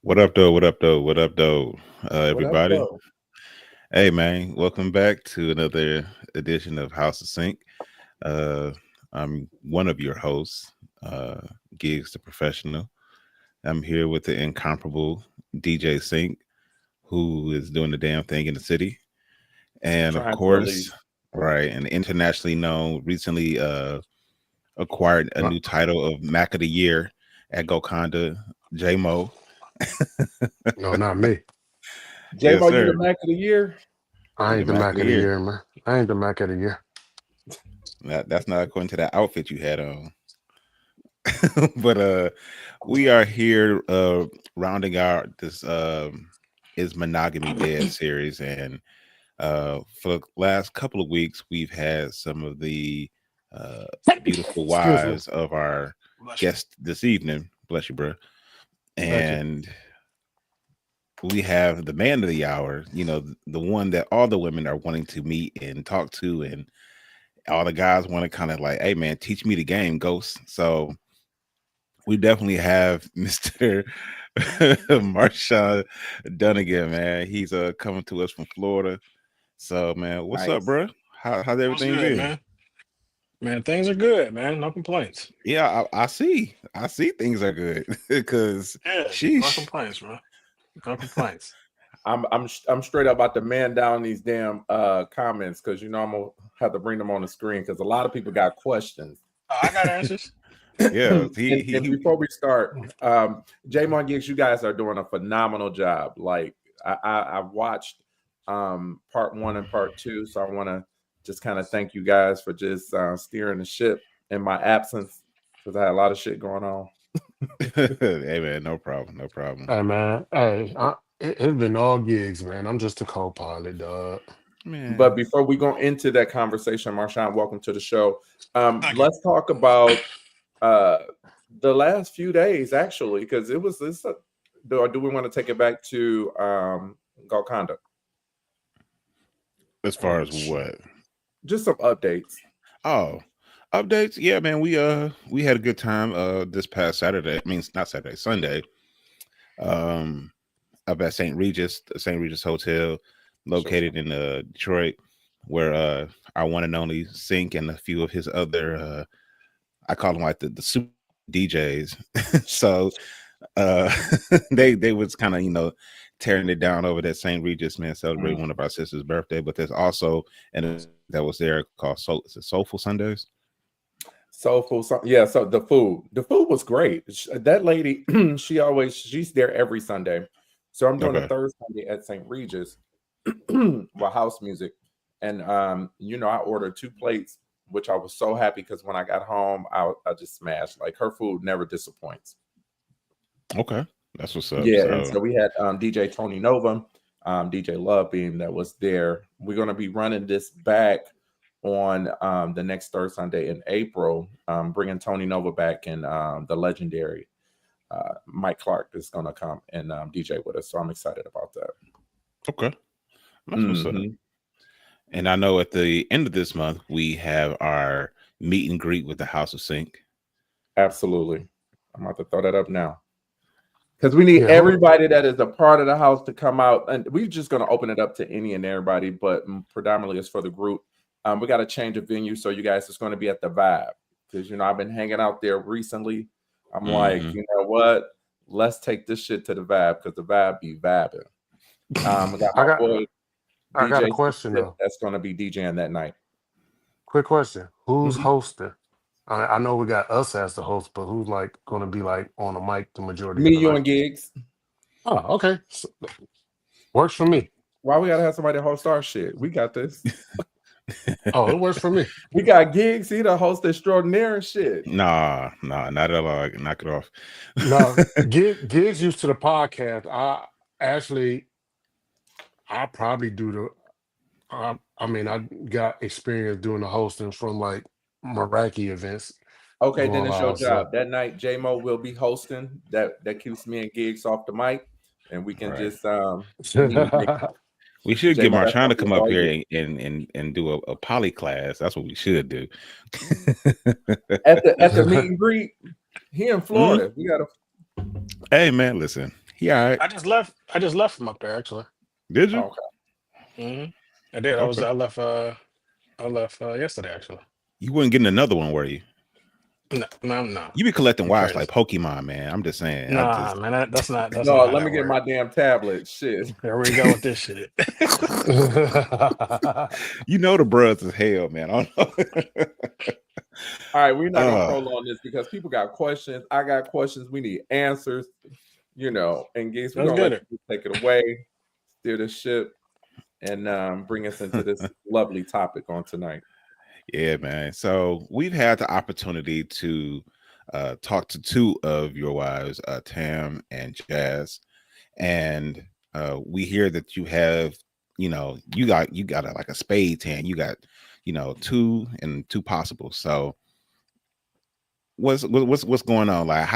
What up, though? What up, though? What up, though? What up, Everybody. though? Hey, man. Welcome back to another edition of House of Sync. Uh, I'm one of your hosts, uh, Gigz the Professional. I'm here with the incomparable DJ Sync, who is doing the damn thing in the city. And of Trying to at course, least. right, and internationally known, recently acquired a No, new title of Mac of the Year at Gokanda, J Mo. no, not me. Yes, J-Mo, you the sir. Mac of the Year? I You the ain't the Mac of Mac the of the Year. year, man. I ain't the Mac of the year. That's not according to that outfit you had on. But we are here rounding out this is Monogamy Dead series, and for the last couple of weeks we've had some of the beautiful Excuse me. wives of our Bless you. guest this evening, bless you, bro. Thank you. And we have the man of the hour, the one that all the women are wanting to meet and talk to, and all the guys want to kind of like, hey man, teach me the game, Ghost. So we definitely have Mr. Marshaun Dunnigan, man. He's coming to us from Florida. So man, what's up, Nice. bro? How's What's everything good, been? man? Man, things are good, man. No complaints. Yeah, I see. I see things are good because Yeah, no sheesh. complaints, bro. No complaints. I'm straight up about to man down these damn comments because I'm gonna have to bring them on the screen because a lot of people got questions. I got answers. Yeah, and before we start, J-Mo and Gigz, you guys are doing a phenomenal job. Like I watched part one and part two, so I want to just kind of thank you guys for just steering the ship in my absence because I had a lot of shit going on. Hey man, no problem, no problem. Hey, man. Hey, it's been all gigs, man. I'm just a co-pilot, dog. Man, But before we go into that conversation, Marshaun, welcome to the show. Thank you. Let's talk about the last few days, actually, because it was this. Do we want to take it back to Golconda? as far as what? Just some updates. Oh, updates. Yeah, man, we had a good time this past Saturday. I mean, not Saturday, Sunday. Um, up at the St. Regis Hotel, located in Detroit, where our one and only Sync and a few of his other I call them like the super DJs. So they was kind of tearing it down over that St. Regis, man, celebrating one of our sister's birthday. But there's also that was there called Soulful Sundays. Soulful, yeah. So the food was great. That lady, she's there every Sunday. So I'm doing the Okay. third Sunday at St. Regis, with house music, and I ordered 2 plates, which I was so happy because when I got home, I just smashed. Like her food never disappoints. Okay, that's what's up. Yeah, and So so we had DJ Tony Nova, DJ Love Beam that was there. We're gonna be running this back on the next third Sunday in April, bringing Tony Nova back, and the legendary Mike Clark is gonna come and DJ with us. So I'm excited about that. okay, that's what's up. And I know at the end of this month we have our meet and greet with the House of Sync. Absolutely. I'm about to throw that up now. Because we need Yeah, everybody that is a part of the house to come out. And we're just going to open it up to any and everybody, but predominantly it's for the group. We got to change a venue. So you guys, it's going to be at the Vibe. Because, I've been hanging out there recently. I'm like, Mhm. you know what? Let's take this shit to the Vibe because the Vibe be vibing. We got I my got boy I got a DJ question though. that's going to be DJing that night. Quick question. Who's Mhm. hosting? I know we got us as the host, but who's like going to be like on the mic the majority Me, of the you, night? and Gigz. Oh, okay. Works for me. Why we got to have somebody host our shit? We got this. Oh, it works for me. We got Gigz. He the host extraordinaire and shit. Nah, not at all. Knock it off. No, gigs used to the podcast. I probably do the. I got experience doing the hosting from like Meraki events Okay, then going it's your live. So job. That night, J-Mo will be hosting. That keeps me and Gigz off the mic, and we can Right. just meet. We should get J-Mo, that's Marshaun gonna to be come up all you. here and do a poly class. That's what we should do. At the meet and greet. He in Mhm. Florida. We gotta. Hey man, listen. Yeah. I just left. I just left from up there actually. Did you? Okay. I did. Okay. I left. I left yesterday actually. You weren't getting another one, were you? No. You be collecting You wives crazy. like Pokemon, man. I'm just saying. Nah, man. That's not. That's No, not how let me that get works. my damn tablet. Shit. There we go with this shit. You know the bros is hell, man. I don't know. All right, we're not gonna prolong this because people got questions. I got questions. We need answers. You know, and Gigz, we're Let's gonna get let it. you take it away, steer the ship, and bring us into this lovely topic on tonight. Yeah, man. So we've had the opportunity to talk to two of your wives, Tam and Jazz, and we hear that you have, you got like a spade, Tam. You got, two and two possible. So what's going on? Like,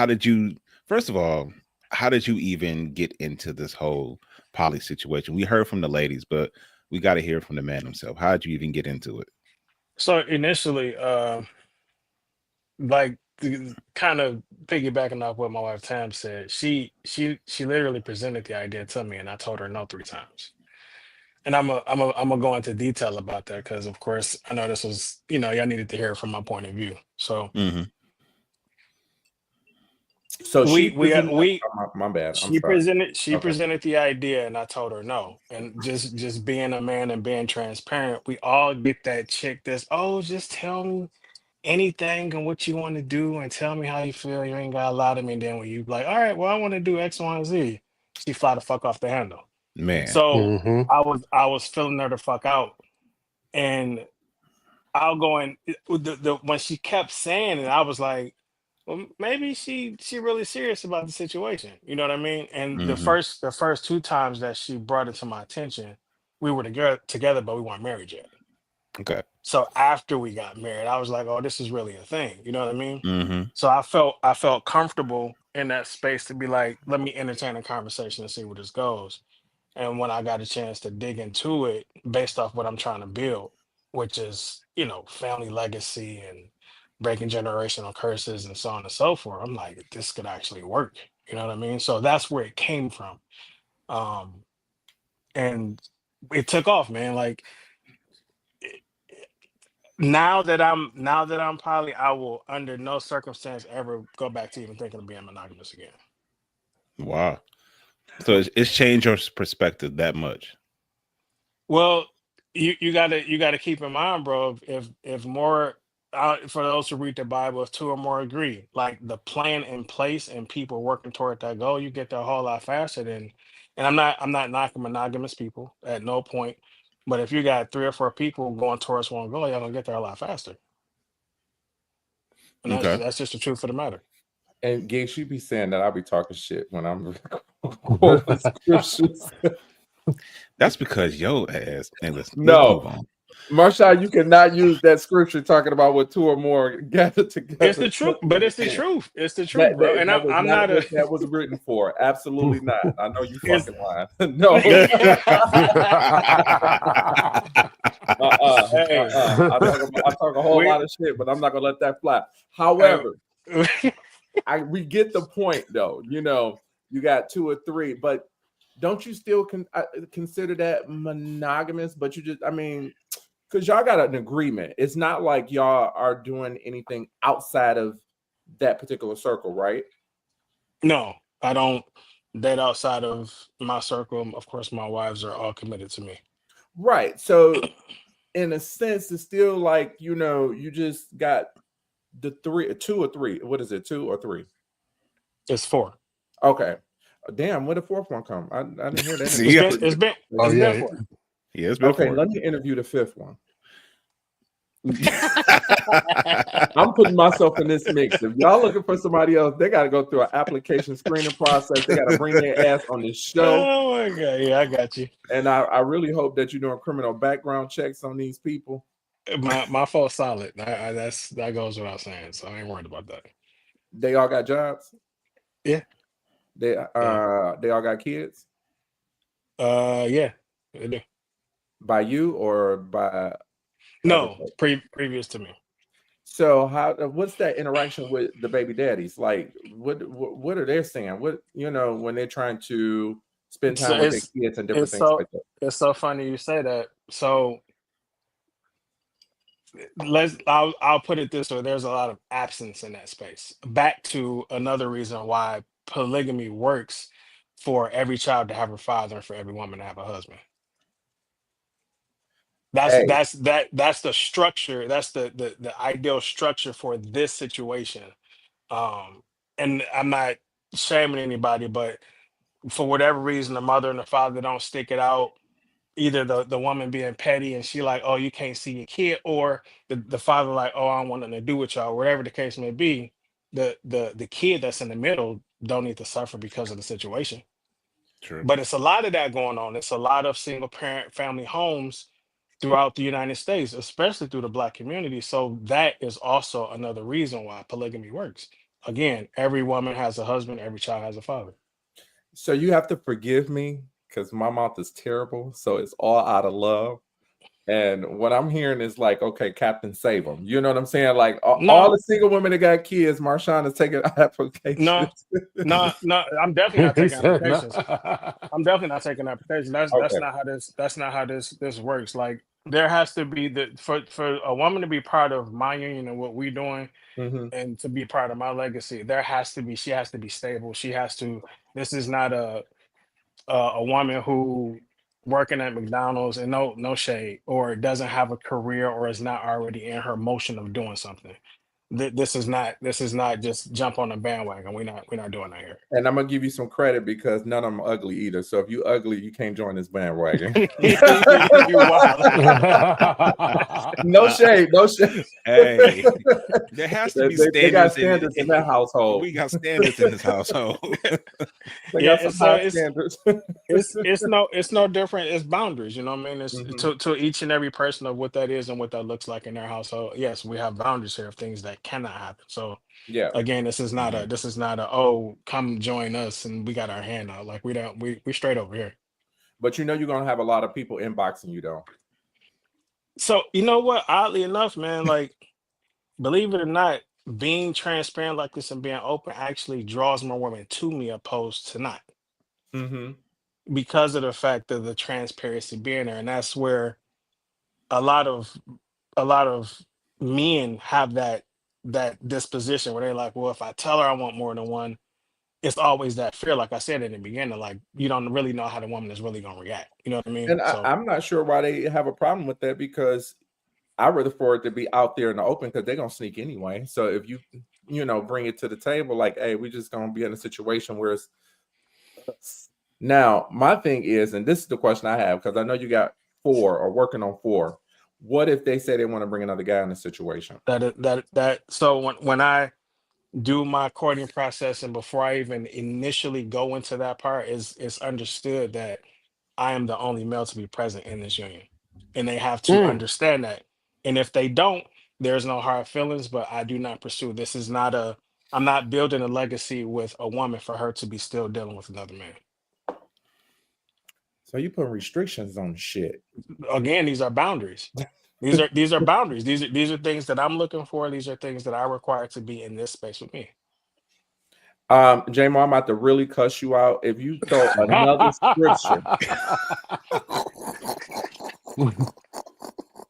first of all, how did you even get into this whole poly situation? We heard from the ladies, but we got to hear from the man himself. How did you even get into it? So initially, like kind of piggybacking off what my wife Tam said, she literally presented the idea to me, and I told her no 3 times. And I'm gonna go into detail about that because, of course, I know this was, y'all needed to hear it from my point of view. So Mm-hmm. So she presented. we My bad. I'm she sorry. presented the idea, and I told her no. And just being a man and being transparent, we all get that chick that's, oh, just tell me anything and what you want to do and tell me how you feel. You ain't gotta lie to me. And then when you like, all right, well, I want to do X, Y, and Z, she fly the fuck off the handle. Man. So Mm-hmm. I was filling her the fuck out. And I'll go in when she kept saying it, I was like, well, maybe she really serious about the situation. You know what I mean? And Mm-hmm. the first 2 times that she brought it to my attention, we were together, but we weren't married yet. Okay. So after we got married, I was like, oh, this is really a thing. You know what I mean? Mm-hmm. So I felt comfortable in that space to be like, let me entertain a conversation and see where this goes. And when I got a chance to dig into it based off what I'm trying to build, which is, family legacy and breaking generational curses and so on and so forth, I'm like, this could actually work. You know what I mean? So that's where it came from. Um, and it took off, man. Like now that I'm poly, I will under no circumstance ever go back to even thinking of being monogamous again. Wow. So it's changed your perspective that much. Well, you gotta keep in mind, bro. If more, for those who read the Bible, if two or more agree, like the plan in place and people working toward that goal, you get there a whole lot faster than. And I'm not knocking monogamous people at no point, but if you got 3 or 4 people going towards one goal, y'all gonna get there a lot faster. And Okay. that's just the truth of the matter. And Gigz, she be saying that I be talking shit when I'm quoting scriptures. That's because your ass. And let's move No, on. Marshaun, you cannot use that scripture talking about what 2 or more gathered together. It's the truth, but it's the truth. It's the truth, bro. And That was I'm not not a. what that was written for. Absolutely not. I know you It's, fucking lying. No. Hey. I talk a whole lot of shit, but I'm not gonna let that fly. However, we get the point though. You got 2 or 3, but don't you still consider that monogamous? But you just, because y'all got an agreement. It's not like y'all are doing anything outside of that particular circle, right? No, I don't date outside of my circle. Of course, my wives are all committed to me. Right. So in a sense, it's still like, you just got the 2 or 3. What is it? 2 or 3? It's 4. Okay. Damn, where the 4th one come? I didn't hear that. See, It's been Oh, it's yeah. been 4. Yeah, it's been Okay, 4. let me interview the 5th one. I'm putting myself in this mix. If y'all looking for somebody else, they got to go through an application screening process. They got to bring their ass on this show. Oh my god, yeah, I got you. And I really hope that you're doing criminal background checks on these people. My fault solid. That goes without saying. So I ain't worried about that. They all got jobs. Yeah. They all got kids. Yeah. They do. By you or by No, previous to me. So what's that interaction with the baby daddies? Like what are they saying? What, when they're trying to spend So time with their kids and different it's things so like that? it's so funny you say that. So I'll put it this way: there's a lot of absence in that space. Back to another reason why polygamy works for every child to have a father and for every woman to have a husband. Hey, That's the structure. That's the ideal structure for this situation. Um, and I'm not shaming anybody, but for whatever reason, the mother and the father don't stick it out. Either the woman being petty and she like, oh, you can't see your kid, or the father like, oh, I don't want nothing to do with y'all. Whatever the case may be, the kid that's in the middle don't need to suffer because of the situation. True. But it's a lot of that going on. It's a lot of single parent family homes throughout the United States, especially through the Black community. So that is also another reason why polygamy works. Again, every woman has a husband, every child has a father. so you have to forgive me because my mouth is terrible. So it's all out of love. And what I'm hearing is like, okay, Captain, save them. You know what I'm saying? Like all No, the single women that got kids, Marshaun is taking no, applications. no. I'm definitely not He taking said no. applications. I'm definitely not taking applications. That's Okay. not how this works. Like there has to be for a woman to be part of my union and what we're doing Hmm. and to be part of my legacy, she has to be stable. This is not a woman who working at McDonald's and no shade or doesn't have a career or is not already in her motion of doing something. This is not just jump on the bandwagon. We're not doing that And I'm gonna give you some credit because none of them are ugly either. So if you ugly, you can't join this bandwagon. here. You wild. No shade, no shade. Hey, there has to be They got standards standards in that household. we got standards in this household. They Yeah, got some it's so high standards. it's no different. It's boundaries, you know what I mean? It's Mhm. to each and every person of what that is and what that looks like in their household. Yes, we have boundaries here of things that cannot happen. So Yeah. again, Mhm. this is not a oh come join us and we got our hand out. Like we straight over here. But you're gonna have a lot of people inboxing you though. So you know what? Oddly enough, man, like believe it or not, being transparent like this and being open actually draws more women to me opposed to not, Hmm. because of the fact of the transparency being there. And that's where a lot of a lot of men have that disposition where they're like, well, if I tell her I want more than one, it's always that fear. Like I said in the beginning, like you don't really know how the woman is really gonna react. You know what I mean? And So I'm not sure why they have a problem with that because I rather for it to be out there in the open because they're gonna sneak anyway. So if you bring it to the table, like, hey, we're just gonna be in a situation where it's now. My thing is, and this is the question I have because I know you got 4 or working on 4. What if they say they want to bring another guy in the situation? so when I do my courting process and before I even initially go into that part, is it's understood that I am the only male to be present in this union. And they have to Mm. understand that. And if they don't, there's no hard feelings, but I do not pursue. I'm not building a legacy with a woman for her to be still dealing with another man. So you put restrictions on shit. Again, these are boundaries. These are boundaries. These are things that I'm looking for. These are things that I require to be in this space with me. J-Mo, I'm about to really cuss you out if you throw another scripture.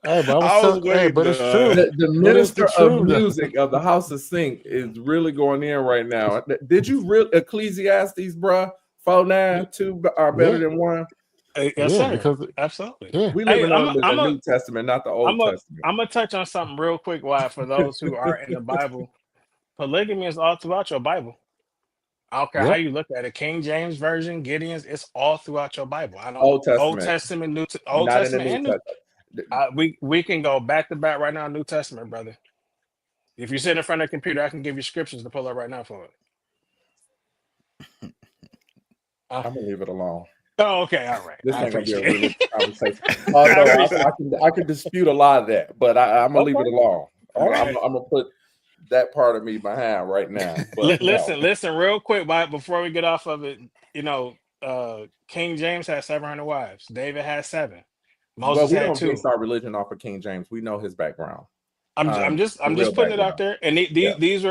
Hey, but I was I was hey, waiting. but it's true. The That is the minister of truth. music of the House of Sink is really going in right now. Did you real Ecclesiastes, bruh? 4:9, 2 are better Yeah, than 1. Yes, yeah, sir. because Absolutely. yeah. We Hey, living under the New Testament, not the Old Testament. I'm gonna touch on something real quick. Why, for those who are in the Bible, polygamy is all throughout your Bible. I don't care how Yep. you look at it. King James version, Gideon's, it's all throughout your Bible. I don't Old Testament, Old not in the Testament New and New. Testament. We can go back to back right now. New Testament, brother. If you sit in front of the computer, I can give you scriptures to pull up right now for it. Uh, I'm gonna leave it alone. oh, okay, all right. This I ain't gonna be a appreciate religious it. conversation. I Although appreciate it. I can dispute a lot of that, but I'm gonna leave Okay, it alone. I'm all gonna, I'm, right. gonna- I'm gonna put that part of me behind right now. But no. Listen, real quick, before we get off of it, you know, King James had 700 wives. David had 7. But Moses we had don't base 2. our religion off of King James. We know his background. I'm just real putting it out background. there, and Yeah. these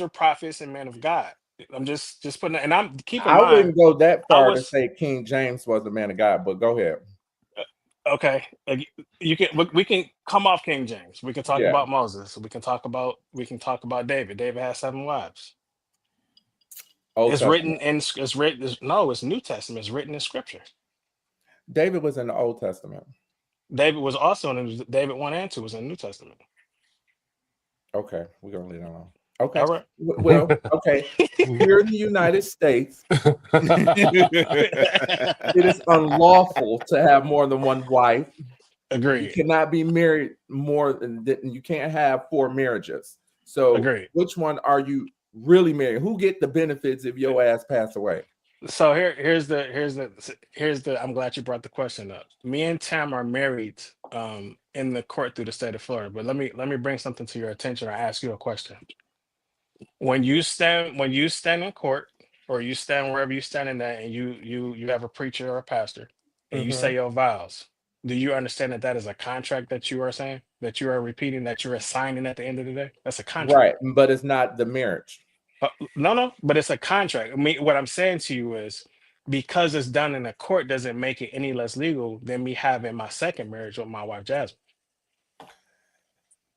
are prophets and men of God. I'm just putting it, and I'm keep in I mind wouldn't go that I far to was say King James was a man of God, but go ahead. okay. Like, you can we can come off King James. We can talk Yeah. about Moses. We can talk about David. David has 7 wives. Old It's written Testament. in it's written no, it's New Testament. It's written in Scripture. David was in the Old Testament. David was also in David 1 and 2 was in the New Testament. Okay, we're gonna leave that alone. Okay. All right. Well, okay. Here in the United States, it is unlawful to have more than one wife. You Agreed. cannot be married more than you can't have 4 marriages. So Agreed. which one are you really married? Who get the benefits if your ass pass away? So here's the I'm glad you brought the question up. Me and Tam are married in the court through the state of Florida. But let me bring something to your attention or ask you a question. When you stand in court or you stand wherever you stand in that and you have a preacher or a pastor and you say Mhm. your vows, do you understand that that is a contract that you are saying, that you are repeating, that you're signing at the end of the day? That's a contract. Right, but it's not the marriage. No, but it's a contract. I mean, what I'm saying to you is because it's done in a court doesn't make it any less legal than me having my second marriage with my wife Jasmine.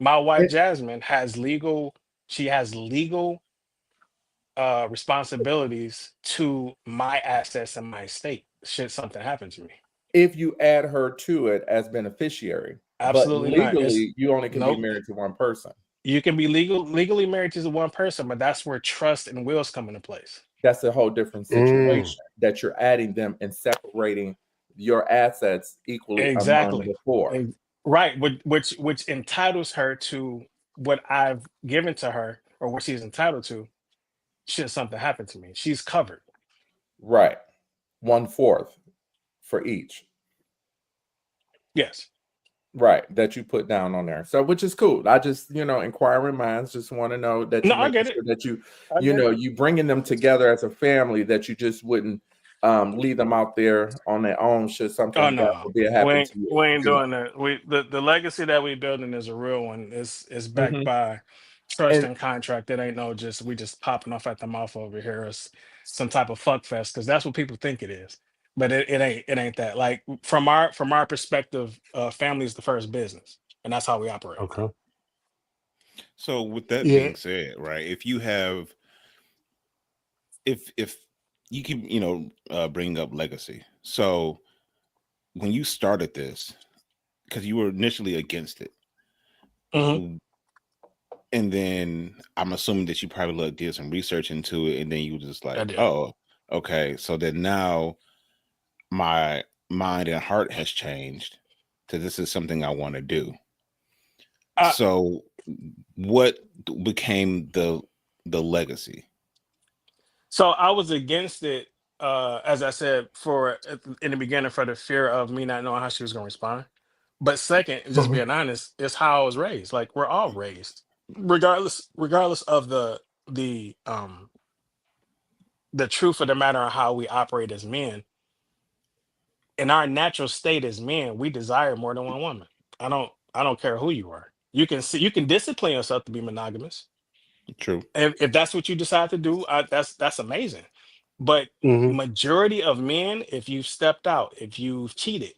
My wife It, Jasmine she has legal responsibilities to my assets and my estate should something happen to me. if you add her to it as beneficiary, but Absolutely not. It's legally you only can be nope. married to one person. You can be legally married to one person, but that's where trust and wills come into place. That's a whole different situation that you're adding them and separating your assets equally among Exactly. the 4. And right, which entitles her to what I've given to her or what she's entitled to should something happen to me. She's covered. Right. 1/4 for each. Yes. Right. That you put down on there. So which is cool. I just, inquiring minds just want to know that No, you I making get it. sure that you, I get it. you bringing them together as a family, that you just wouldn't leave them out there on their own should Oh something, God no. forbid, happen to you. We ain't doing that. The legacy that we building is a real one. It's backed Mhm. by trust And and contract. It ain't no just we just popping off at the mouth over here. It's some type of fuck fest because that's what people think it is. But it ain't that. Like from our perspective, family is the first business, and that's how we operate. Okay. So with that Yeah. being said, right, if you have if you keep bringing up legacy, so when you started this, because you were initially against it, Mhm. and then I'm assuming that you probably did some research into it, and then you were just I like, did. oh, okay, so then now my mind and heart has changed to this is something I want to do. Uh, So what became the legacy? so I was against it, as I said, in the beginning for the fear of me not knowing how she was gonna respond. But second, just Mhm. being honest, it's how I was raised. Like we're all raised, regardless of the the truth of the matter on how we operate as men. In our natural state as men, we desire more than one woman. I don't care who you are. You can discipline yourself to be monogamous. True. If that's what you decide to do, that's amazing. But Mhm. majority of men, if you've stepped out, if you've cheated,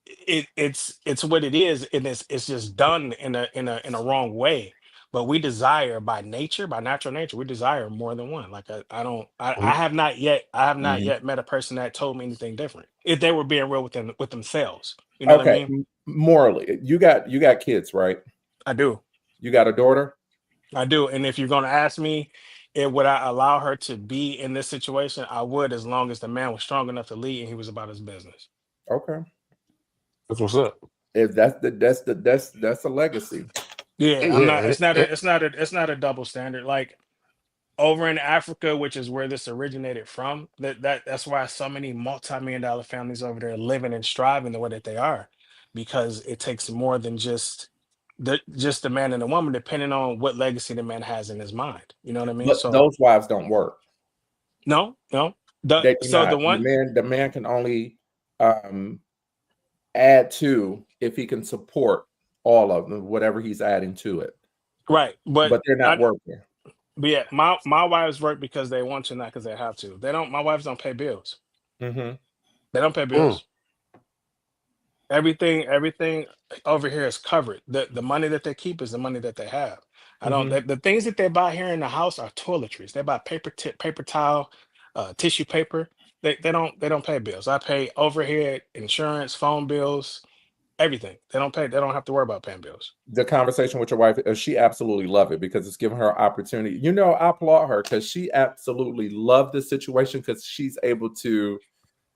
it's what it is, and it's just done in a wrong way. But we desire by nature, by natural nature, we desire more than one. Like I don't, Mhm. I have not Mhm. yet met a person that told me anything different. If they were being real with themselves, you know what I Okay, mean? morally, you got kids, right? I do. You got a daughter? I do. And if you're going to ask me, would I allow her to be in this situation? I would, as long as the man was strong enough to lead and he was about his business. Okay. That's what's up. If that's a legacy. Yeah, I'm not. Yeah. It's not a double standard. Like over in Africa, which is where this originated from. That's why so many multi-million dollar families over there living and striving the way that they are, because it takes more than just the man and the woman, depending on what legacy the man has in his mind. You know what I mean? But So those wives don't work. no. They do So the not. one The man can only um add to if he can support. all of them, whatever he's adding to it. Right, But they're not working. But yeah, my wives work because they want to, not because they have to. They don't. My wives don't pay bills. Mm-hmm. They don't pay bills. Everything over here is covered. The money that they keep is the money that they have. I don't. The things that they buy here in the house are toiletries. They buy paper towel, tissue paper. They don't pay bills. I pay overhead, insurance, phone bills, everything. They don't pay. They don't have to worry about paying bills. The conversation with your wife, she absolutely loved it because it's giving her opportunity. You know, I applaud her because she absolutely loved this situation because she's able to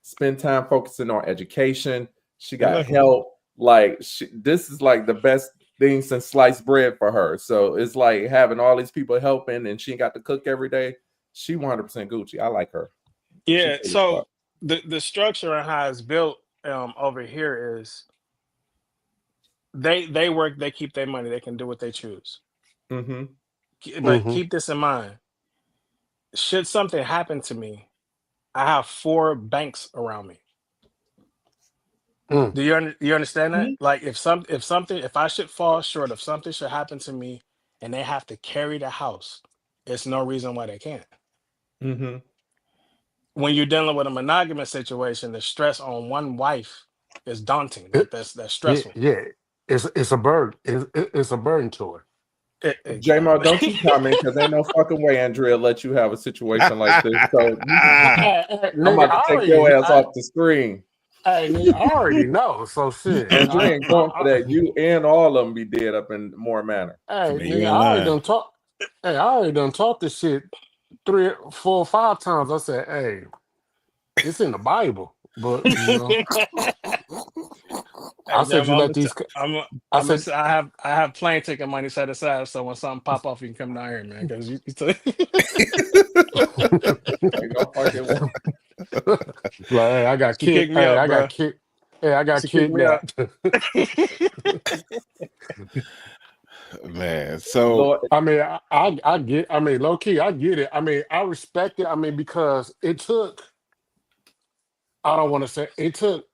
spend time focusing on education. She got help. Like this is like the best thing since sliced bread for her. So it's like having all these people helping, and she ain't got to cook every day. She 100% Gucci. I like her. Yeah. So the structure and how it's built over here is they work, they keep their money, they can do what they choose. But keep this in mind: should something happen to me, I have 4 banks around me. Do you understand that? Like if I should fall short, if something should happen to me, and they have to carry the house, it's no reason why they can't. When you're dealing with a monogamous situation, the stress on one wife is daunting. Like that's stressful. Yeah. It's a burden. It's a burden to her. J-Mo, don't you comment because ain't no fucking way Andrea let you have a situation like this. So I'm about to take your ass off the screen. Hey, nigga, I already know. So shit. Andrea ain't going for that. You and all of them be dead up in more manner. Hey, nigga, I already done talk. Hey, I already done talked this shit 3, 4, 5 times. I said, hey, it's in the Bible, but you know. I said you let these. I have plane ticket money set aside, so when something pop off, you can come down here, man. Because you like, hey, I got kicked. Hey, I got kicked. Hey, I got kidnapped. Man, so I mean, I get. I mean, low key, I get it. I mean, I respect it. I mean, because it took. I don't want to say it took.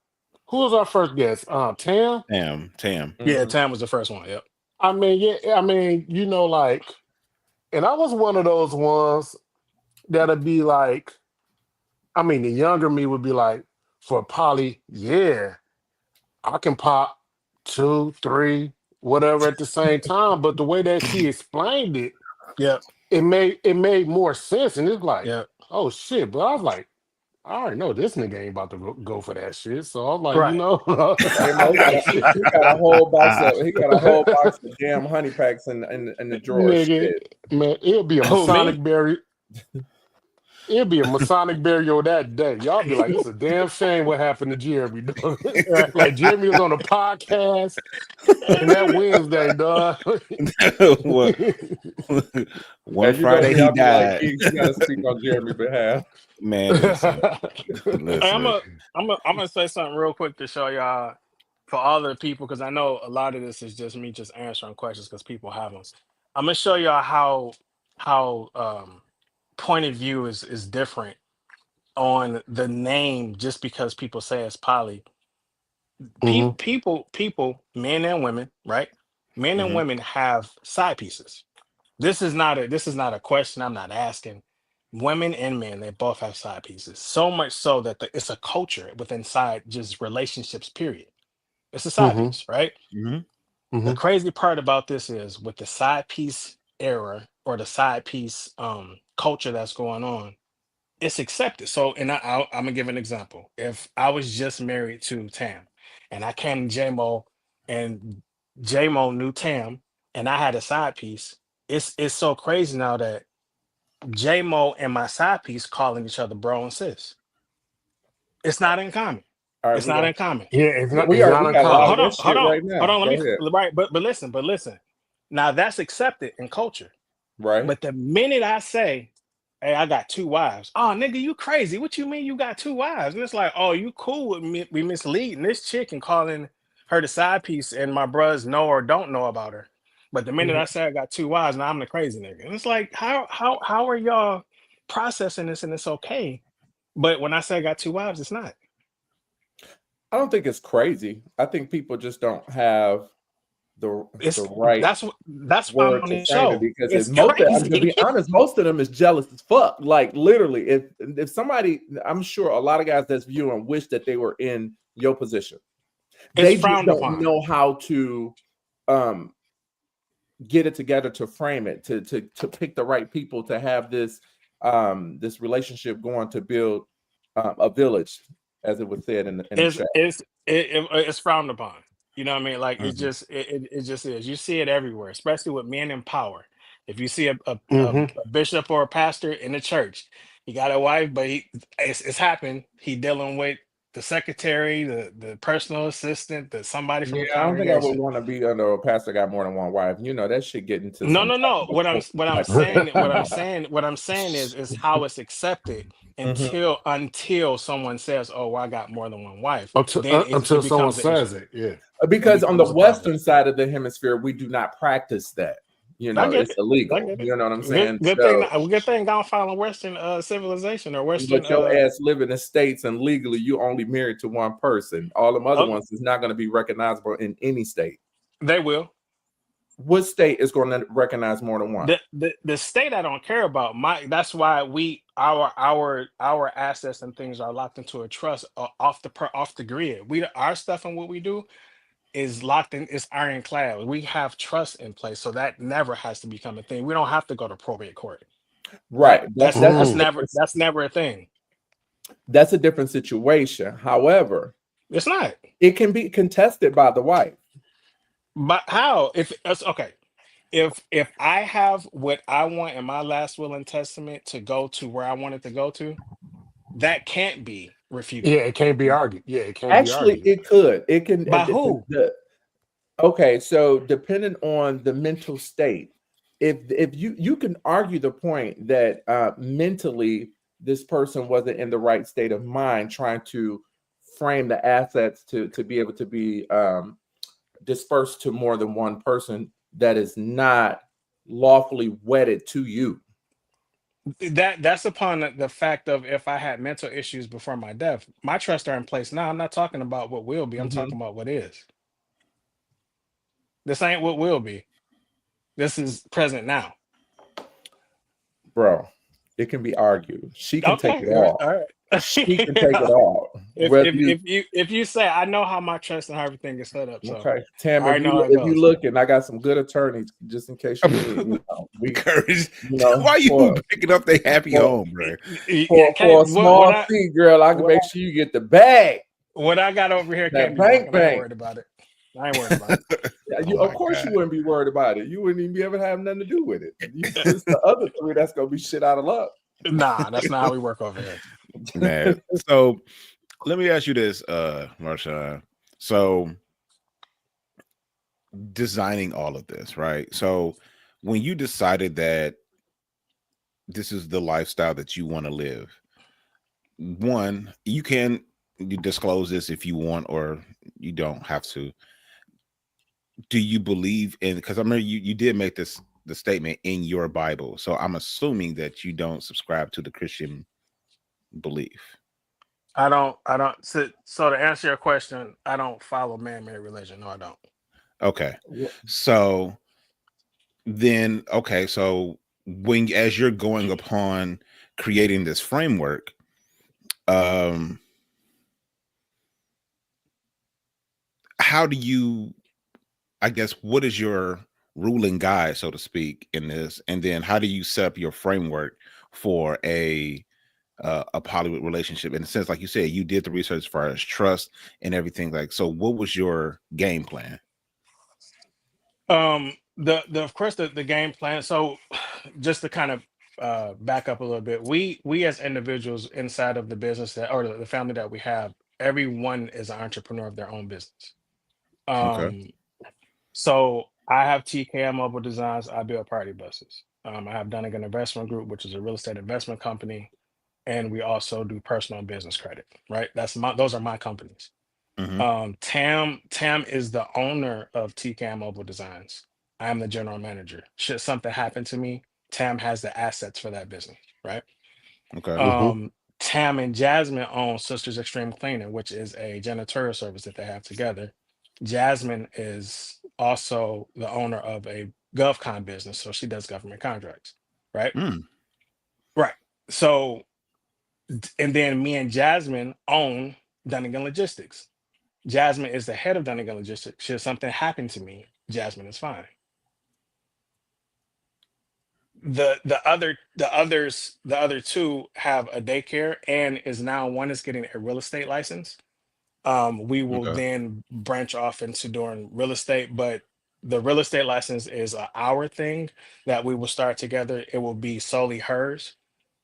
Who was our first guest? Tam. Tam. Yeah, Tam was the first one. Yep. I mean, yeah. I mean, you know, like, and I was one of those ones that'd be like. I mean, the younger me would be like, for poly, yeah, I can pop 2, 3, whatever at the same time. But the way that she explained it, it made more sense. And it's like, oh shit. But I was like, I already know this nigga ain't about to go for that shit. So I'm like, you know, he got a whole box of damn honey packs in the drawer. Nigga, man, it'll be a Masonic berry. It'll be a Masonic burial that day. Y'all be like, it's a damn shame what happened to Jeremy. Like Jeremy was on a podcast and that Wednesday, dog. One Friday he died. You gotta speak on Jeremy's behalf. Man, listen. I'm gonna say something real quick to show y'all for all of the people, because I know a lot of this is just me just answering questions because people have them. I'm gonna show y'all how point of view is different on the name just because people say it's poly. People, men and women, right? Men and women have side pieces. This is not a question I'm not asking. Women and men, they both have side pieces. So much so that it's a culture within side just relationships, period. It's a side piece, right? The crazy part about this is with the side piece era or the side piece culture that's going on, it's accepted. So, and I'm gonna give an example. If I was just married to Tam and I came to J-Mo and J-Mo knew Tam and I had a side piece, it's so crazy now that J-Mo and my side piece calling each other bro and sis. It's not uncommon. Right, it's not uncommon. Yeah, it's not uncommon. Hold on. But listen. Now that's accepted in culture. Right. But the minute I say, hey, I got 2 wives. Oh, nigga, you crazy. What you mean you got 2 wives? And it's like, oh, you cool with me? We misleading this chick and calling her the side piece, and my bros know or don't know about her. But the minute I say I got 2 wives, now I'm the crazy nigga. And it's like, how are y'all processing this and it's okay? But when I say I got 2 wives, it's not. I don't think it's crazy. I think people just don't have the right that's why I'm word on to the frame it, show. because It's to be crazy. honest, most of them is jealous as fuck. Like literally, if somebody, I'm sure a lot of guys that's viewing wish that they were in your position. It's They just frowned don't upon. know how to get it together, to frame it, to pick the right people to have this this relationship going, to build a village, as it was said in the chat. It's frowned upon. You know what I mean? Like Mhm. it just is. You see it everywhere, especially with men in power. If you see Hmm. a bishop or a pastor in the church, he got a wife, but it's happened. He dealing with the secretary, the personal assistant, somebody from Yeah, the I don't think I would congregation. want to be under a pastor got more than one wife. You know, that shit get into No, some no, no. What I'm type of thing. what I'm saying is how it's accepted Mhm. until someone says, "Oh, well, I got more than one wife." until, Then until it someone becomes an issue. says it. Yeah. It Because on the becomes a problem. western side of the hemisphere, we do not practice that. You I know, get it's it. I illegal. get it. You know what I'm saying? Good thing. Good thing. I don't follow Western civilization or Western. But your ass live in the States and legally you only married to one person. All them other Oh, ones is not going to be recognizable in any state. they will. What state is going to recognize more than one? The state I don't care about. That's why our assets and things are locked into a trust off the grid. Our stuff and what we do is locked in. It's ironclad. We have trust in place, so that never has to become a thing. We don't have to go to probate court, right? Right. That's never a thing. That's a different situation. However, It's not. it can be contested by the wife. But how? If it's okay. If I have what I want in my last will and testament to go to where I want it to go to, that can't be refuted. Yeah, it can't be argued. Yeah, it can't be Actually, argued. it could. It can. By who? Okay, so depending on the mental state, if you can argue the point that mentally this person wasn't in the right state of mind, trying to frame the assets to be able to be dispersed to more than one person that is not lawfully wedded to you. That's upon the fact of if I had mental issues before my death. My trusts are in place now. I'm not talking about what will be. I'm Mhm. talking about what is. This ain't what will be. This is present now. Bro, it can be argued. She can take Okay, it all. all right. She can take it all. if Whether if you if you say I know how my trust and how everything is set up, so Okay, Tam, I already know how it if you goes. looking, I got some good attorneys just in case you need. Courage. You know, Why you for picking up the happy for, home, bro? for a small fee, girl, I can make sure you get the bag. What I got over here That can't be bank broken. I ain't bank. worried about it. I ain't worried about it. Yeah, of course you wouldn't be worried about it. You wouldn't even be able to have nothing to do with it. It's the other three that's gonna be shit out of luck. Nah, that's not how we work over here. Man. So let me ask you this, Marshaun. So designing all of this, right? So when you decided that this is the lifestyle that you want to live, one, you disclose this if you want, or you don't have to. Do you believe in, because I remember you did make the statement in your Bible, so I'm assuming that you don't subscribe to the Christian belief. I don't so to answer your question, I don't follow man-made religion. No, I don't. Okay. So then, so when, as you're going upon creating this framework, how do you, I guess, what is your ruling guide, so to speak, in this? And then how do you set up your framework for a poly relationship? In a sense, like you said, you did the research as far as trust and everything. Like, so what was your game plan? Of course the game plan. So just to kind of back up a little bit, we as individuals inside of the business or the family that we have, everyone is an entrepreneur of their own business. Okay. So I have TKM Mobile Designs. I build party buses. I have Dunnigan Investment Group, which is a real estate investment company, and we also do personal and business credit. Right, those are my companies. Mm-hmm. Tam is the owner of TKM Mobile Designs. I am the general manager. Should something happen to me, Tam has the assets for that business, right? Okay. Tam and Jasmine own Sisters Extreme Cleaning, which is a janitorial service that they have together. Jasmine is also the owner of a GovCon business, so she does government contracts, right? Mm, Right. So, and then me and Jasmine own Dunnigan Logistics. Jasmine is the head of Dunnigan Logistics. Should something happen to me, Jasmine is fine. The other two have a daycare and is now one is getting a real estate license. We will okay. then branch off into doing real estate, but the real estate license is a our thing that we will start together. It will be solely hers,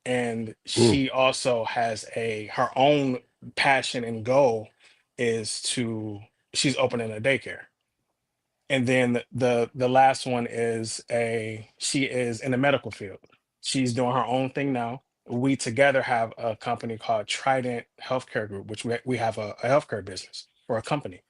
and Mm. she also has a her own passion and goal is to she's opening a daycare. And then the last one is a she is in the medical field. She's doing her own thing now. We together have a company called Trident Healthcare Group, which we have a healthcare business or a company.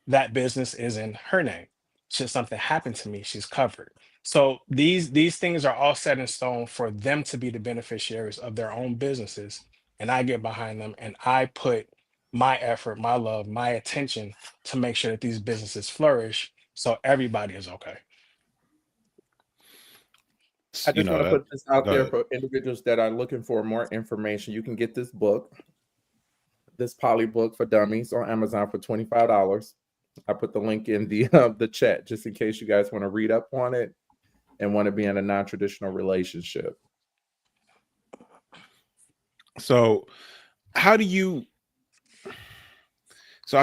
That business is in her name. Should something happen to me, she's covered. So these things are all set in stone for them to be the beneficiaries of their own businesses, and I get behind them and I put my effort, my love, my attention to make sure that these businesses flourish so everybody is okay. I You just know want to that. put this out Go there ahead. for individuals that are looking for more information. You can get this book, this poly book for dummies, on Amazon for $25. I put the link in the chat just in case you guys want to read up on it and want to be in a non-traditional relationship. So, how do you? So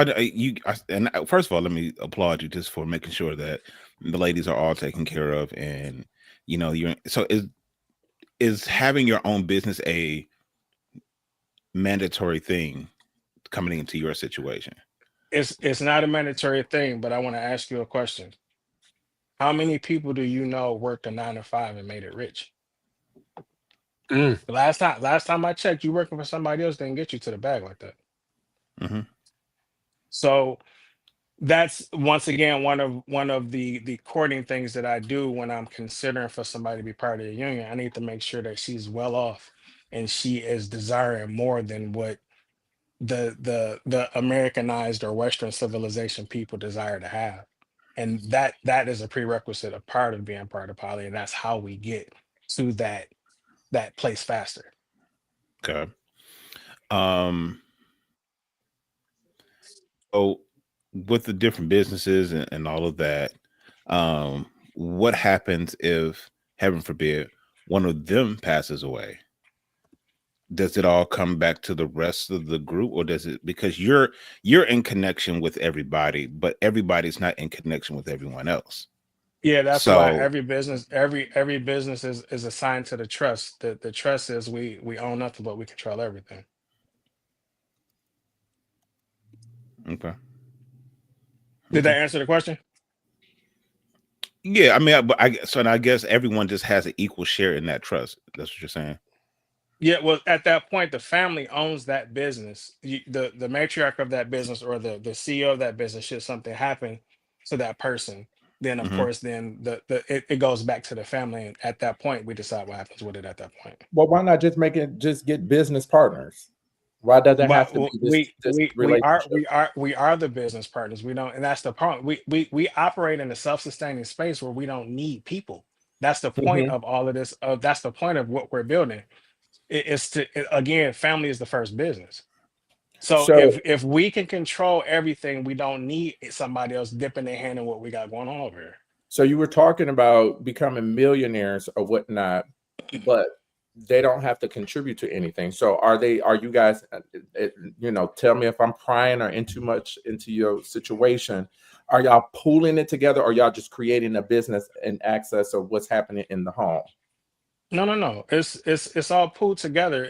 first of all, let me applaud you just for making sure that the ladies are all taken care of, and you're so is having your own business a mandatory thing coming into your situation? It's not a mandatory thing, but I want to ask you a question. How many people do you know worked a 9 to 5 and made it rich? Mm. Last time I checked, you working for somebody else didn't get you to the bag like that. Hmm. So that's once again one of the courting things that I do when I'm considering for somebody to be part of the union. I need to make sure that she's well off and she is desiring more than what the Americanized or Western civilization people desire to have. And that is a prerequisite, a part of being part of poly, and that's how we get to that place faster. Okay. Um. So, with the different businesses and all of that, what happens if, heaven forbid, one of them passes away? Does it all come back to the rest of the group, or does it, because you're in connection with everybody, but everybody's not in connection with everyone else? Yeah, that's why So, every business is assigned to the trust. The trust is we own nothing but we control everything. okay, Did okay, that answer the question? yeah. I mean, but and I guess everyone just has an equal share in that trust. That's what you're saying. Yeah, well, at that point, the family owns that business. The matriarch of that business or the CEO of that business, should something happen to that person, then of Hmm. course, then it goes back to the family, and at that point, we decide what happens with it at that point. Well, why not just get business partners? Why does it But have to be this relationship? we are the business partners. We don't, and that's the problem. We operate in a self-sustaining space where we don't need people. That's the point Mhm. of all of this. That's the point of what we're building. It's again, family is the first business. So So if we can control everything, we don't need somebody else dipping their hand in what we got going on over here. So you were talking about becoming millionaires or whatnot, but they don't have to contribute to anything. So are you guys, tell me if I'm prying or in too much into your situation. Are y'all pooling it together, or y'all just creating a business in access of what's happening in the home? No. It's all pulled together.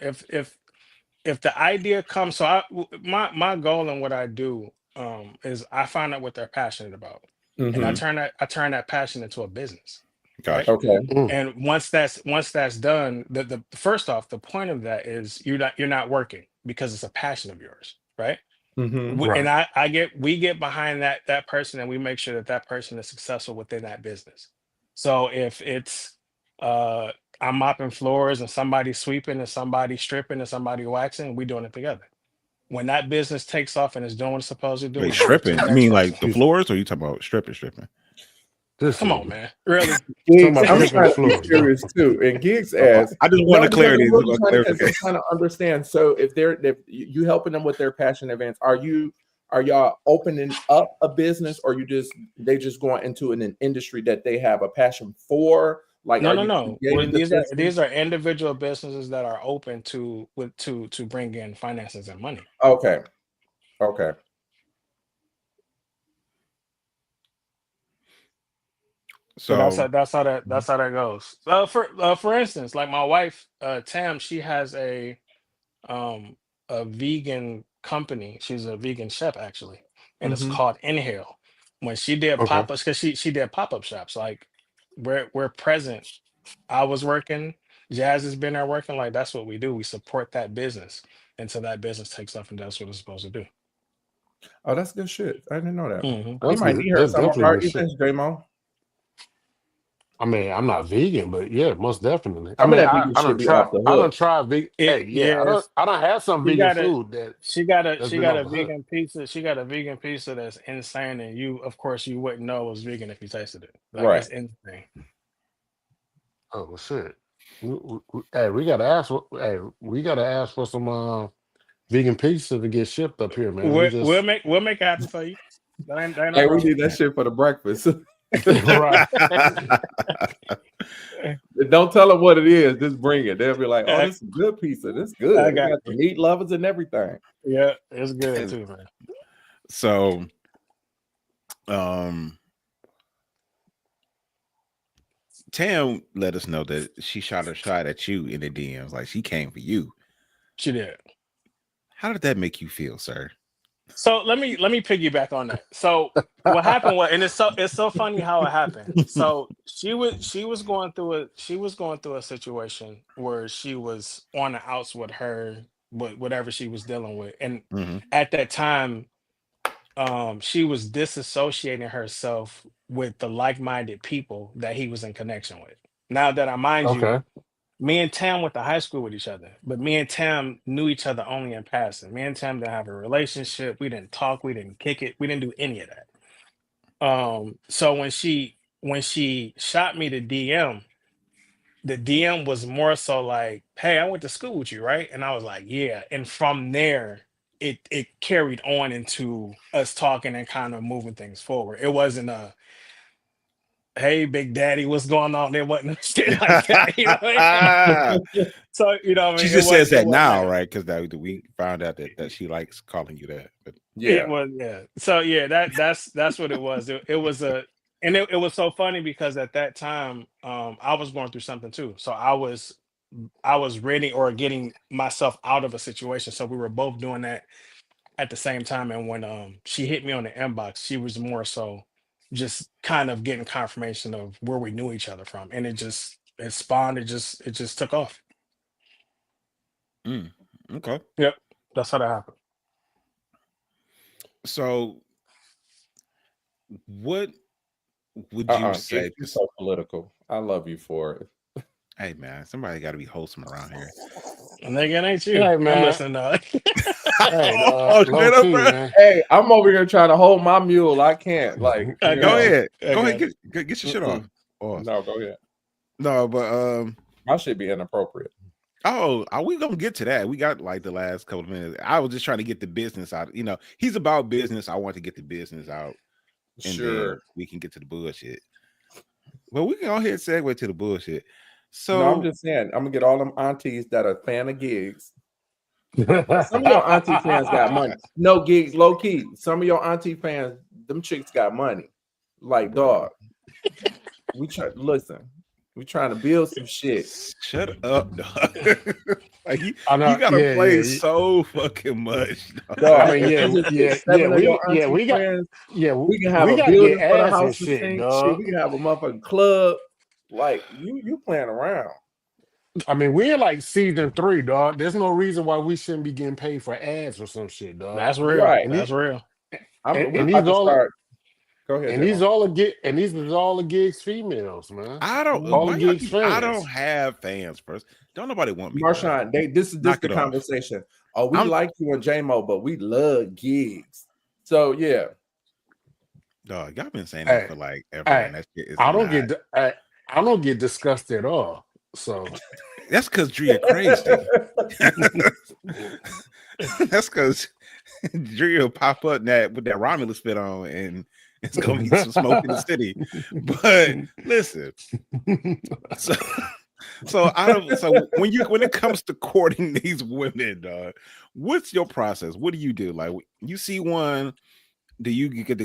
If the idea comes, so my goal and what I do is I find out what they're passionate about, and Hmm. I turn that passion into a business, right? Gotcha. Okay. Mm. And once that's done, the first off, the point of that is you're not working because it's a passion of yours, right? Hmm. And Right. we get behind that person, and we make sure that that person is successful within that business. So if it's uh I'm mopping floors and somebody sweeping and somebody stripping and somebody waxing, we doing it together. When that business takes off and is doing what it's supposed to do, Wait, we move to stripping? the You next mean phase. like the floors, or you talking about stripping? This Come on, nigga. man. Really? Giggs, about I'm stripping trying the to be floors, bro. curious too. And Giggs Oh, asks, I just no, wanted because clarity. I'm really Just trying to, because I'm clarification. trying to understand. So if you helping them with their passion events, are y'all opening up a business, or they just going into an industry that they have a passion for? Like, No, are no, you no. creating the business? These are individual businesses that are open to bring in finances and money. Okay. Okay. So that's So how that goes. For instance, like my wife, Tam, she has um a vegan company. She's a vegan chef actually, and it's Mm-hmm. called Inhale. When she did Okay. pop-ups, because she did pop-up shops, like we're present. I was working, Jazz has been there working. Like that's what we do. We support that business until that business takes off and does what it's supposed to do. Oh, that's good shit. I didn't know that. Hmm. We That's might good. need her That's some of definitely our good shit. events, J-Mo. I mean, I'm not vegan, but yeah, most definitely. I Some of mean, that vegan shit be off the I don't hook. try vegan. Hey, yeah, Yeah, I don't have some she vegan got a food that's she been got off a the hook. vegan pizza. She got a vegan pizza that's insane, and you, of course, you wouldn't know it was vegan if you tasted it. Like Right. it's insane. Oh well, shit. Hey, we gotta ask. Hey, we gotta ask for some vegan pizza to get shipped up here, man. We We'll just make it happen for you. That ain't no Hey, we problem. need that shit for the breakfast. right. Don't tell them what it is. Just bring it. They'll be like, "Oh, I, this is good pizza. This is I good. It got got the you. meat lovers and everything." Yeah, it's good too, man. so um Tam let us know that she shot her shot at you in the DMs, like she came for you. She did. How did that make you feel, sir? So let me piggyback on that. So what happened was, and it's so funny how it happened. So she was going through a situation where she was on the outs with her with whatever she was dealing with, and Mm-hmm. at that time, she was disassociating herself with the like-minded people that he was in connection with. Now that I mind you, Okay. me and Tam went to high school with each other, but me and Tam knew each other only in passing. Me and Tam didn't have a relationship. We didn't talk. We didn't kick it. We didn't do any of that. So when she shot me the DM was more so like, "Hey, I went to school with you, right?" And I was like, "Yeah." And from there, it carried on into us talking and kind of moving things forward. It wasn't a, "Hey, Big Daddy, what's going on?" There wasn't shit like that, you know what I mean? So, you know what I She mean? just says It that wasn't now, that. right? Because that we found out that she likes calling you that. But Yeah. It was, yeah. So yeah, that's what it was. It was and it was so funny because at that time, I was going through something too. So I was ready or getting myself out of a situation. So we were both doing that at the same time. And when she hit me on the inbox, she was more so just kind of getting confirmation of where we knew each other from. And it spawned, it just took off. okay. Yep. That's how that happened. So what would you say? You're so political. I love you for it. Hey man, somebody got to be wholesome around here. And again, ain't you? Hey I'm man. listening to Hey, Oh, low straight up, key, bro. man. Hey, I'm over here trying to hold my mule. I can't. Like, I you Go got know. you. ahead. I Go ahead. got you. Get your shit off. No, go ahead. No, but My shit be inappropriate. are we gonna get to that? We got like the last couple of minutes. I was just trying to get the business out. You know, he's about business. I want to get the business out, and Sure. then we can get to the bullshit. Well, we can go ahead and segue to the bullshit. No, I'm So just saying, I'm gonna get all them aunties that are fan of Giggs. Some of your auntie fans got money. No, Giggs, low key. Some of your auntie fans, them chicks got money. Like, dog. Listen. We trying to build some shit. shut up, dog. Like I you know, gotta yeah, play yeah. so fucking much. Dog. Dog, I mean, if yeah, we just yeah, get 7 of your yeah, auntie friends, we can have we a gotta get building for the ass and house to shit, sing. Shit, dog. we can have a motherfucking club. Like, you playing around. I mean, we're like season 3, dog. There's no reason why we shouldn't be getting paid for ads or some shit, dog. That's real. Right. And That's real. We and these about to all start. Go ahead, And J-Mo. these is all the Gigz females, man. I don't. All the Why y'all Gigz keep? I don't fans. have fans first. Don't nobody want me, dog. Marshaun, this is Knock the it off. conversation. Oh, we I'm like you and J-Mo, but we love Gigz. So yeah. dog. Y'all been saying that Hey, for like ever, hey, and that shit is I don't not. get I don't get disgusted at all. So That's because Drea crazy. That's because Drea will pop up with that Romulus fit on, and it's gonna be some smoke in the city. But listen, so when it comes to courting these women, what's your process? What do you do? Like you see one, do you get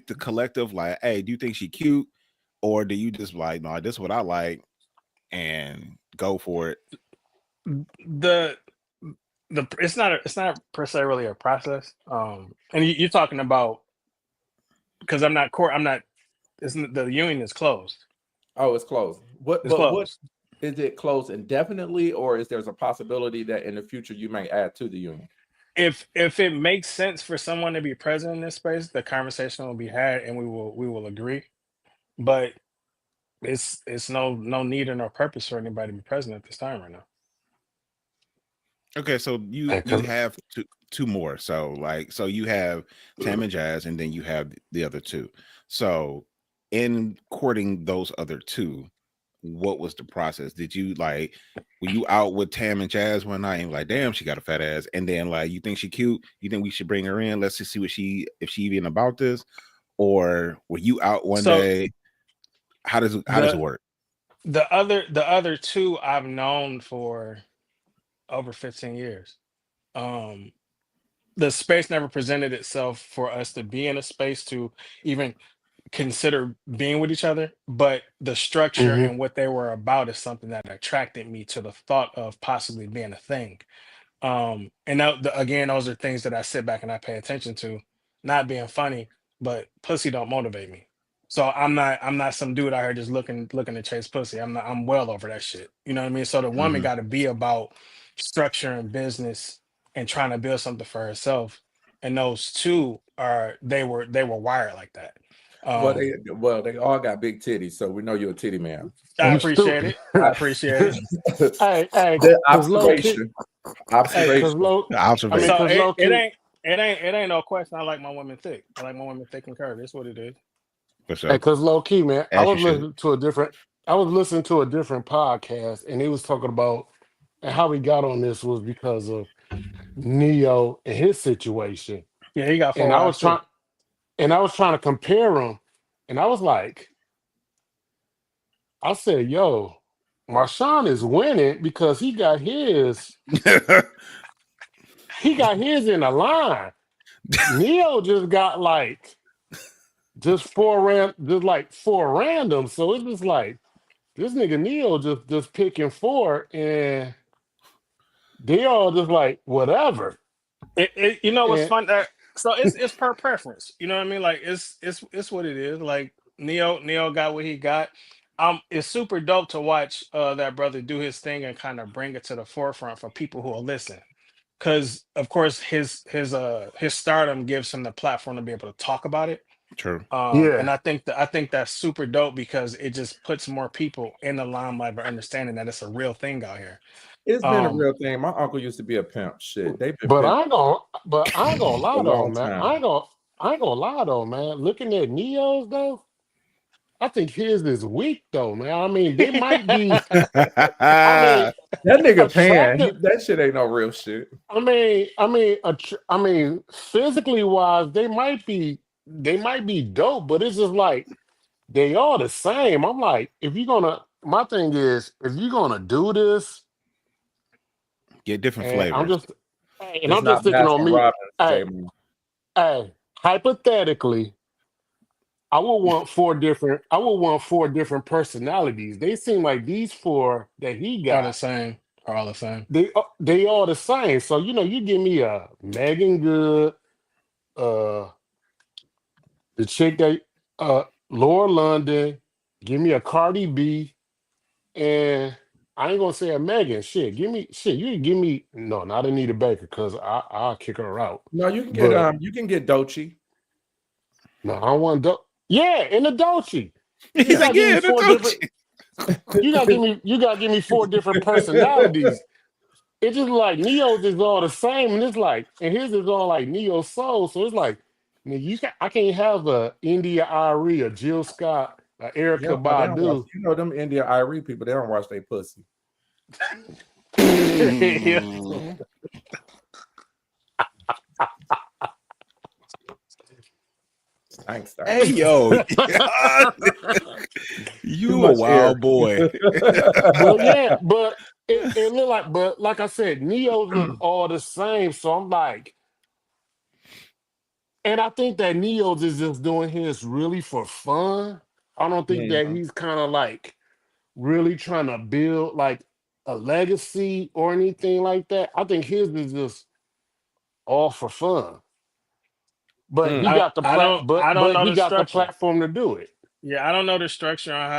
the collective like, hey, do you think she cute, or do you just like, no, this is what I like, and go for it? The it's not per se really a process. And you're talking about, because I'm not the union is closed. Oh, it's closed. What It's but what closed. is it closed indefinitely, or is there's a possibility that in the future you may add to the union? If it makes sense for someone to be present in this space, the conversation will be had, and we will agree. But it's no need or no purpose for anybody to be present at this time right now. Okay, so you have two more. So you have Tam and Jazz, and then you have the other two. So in courting those other two, what was the process? Did you were you out with Tam and Jazz one night and like, damn, she got a fat ass, and then like, you think she cute? You think we should bring her in? Let's just see if she even about this, or were you out one day? How does it work? The other two I've known for over 15 years. The space never presented itself for us to be in a space to even consider being with each other, but the structure and what they were about is something that attracted me to the thought of possibly being a thing. And again, those are things that I sit back and I pay attention to, not being funny, but pussy don't motivate me. So I'm not some dude out here just looking to chase pussy. I'm well over that shit. You know what I mean? So the woman got to be about structure and business and trying to build something for herself. And those two they were wired like that. They all got big titties, so we know you're a titty man. I You appreciate stupid. it. I appreciate it. Hey, The cause low key, observation. Observation. I mean, So cause low key, it ain't no question. I like my women thick. I like my women thick and curvy. That's what it is. For sure. cause low key, man, As you should. I was listening to a different podcast, and he was talking about, and how we got on this was because of Neo and his situation. Yeah, he got And 4 wives too. I was trying to compare them, and I was like, I said, yo, Marshaun is winning because he got his in the line. Neo just got just four random. So it's just like this nigga Neo just picking four, and they all just like whatever. You know what's And fun? So it's per preference. You know what I mean? Like it's what it is. Like Neo got what he got. It's super dope to watch that brother do his thing and kind of bring it to the forefront for people who will listen. Because of course his stardom gives him the platform to be able to talk about it. True. And I think that's super dope because it just puts more people in the limelight for understanding that it's a real thing out here. It's been a real thing. My uncle used to be a pimp. Shit, they've been but pimp I ain't gonna a lie though, long man. time. I ain't gonna lie though, man. Looking at Neo's though, I think his is weak though, man. I mean, they might be. I mean, That nigga pan. attractive. That shit ain't no real shit. I mean, physically wise, they might be dope, but it's just like they all the same. I'm like, my thing is, if you're gonna do this, Get different and flavors. It's I'm just not thinking on Baskin me. Robbins, Hey, J-Mo. hypothetically, I would want four different personalities. They seem like these four that he Are the got. same. Are all the same. They all the same. So you give me a Megan Good, uh, the chick that Laura London, give me a Cardi B, and I ain't gonna say a Megan. Shit, you can give me no, not Anita Baker, because I'll kick her out. No, you can But get Doechii. No, I don't want Yeah, in the Dolce. He's You like, gotta give yeah, me the 4 Dolce. different. You gotta give me 4 different personalities. It's just like Neo's is all the same, and it's like, and his is all like Neo Soul. So it's like, I can't have a India Ari, a Jill Scott, a Yeah, Erica they don't watch. Badu. You know them India Irie people. They don't watch their pussy. Yeah. Mm. Thanks, Hey, yo. Too You a much air. wild boy. But yeah, but it look like, but like I said, Neo's look all the same. So I'm like, and I think that Neo's is just doing his really for fun. I don't think that Mhm. he's kind of like really trying to build like a legacy or anything like that. I think his is just all for fun. But he Mm. got the I don't but know he the got the structure. platform to do it. Yeah, I don't know the structure on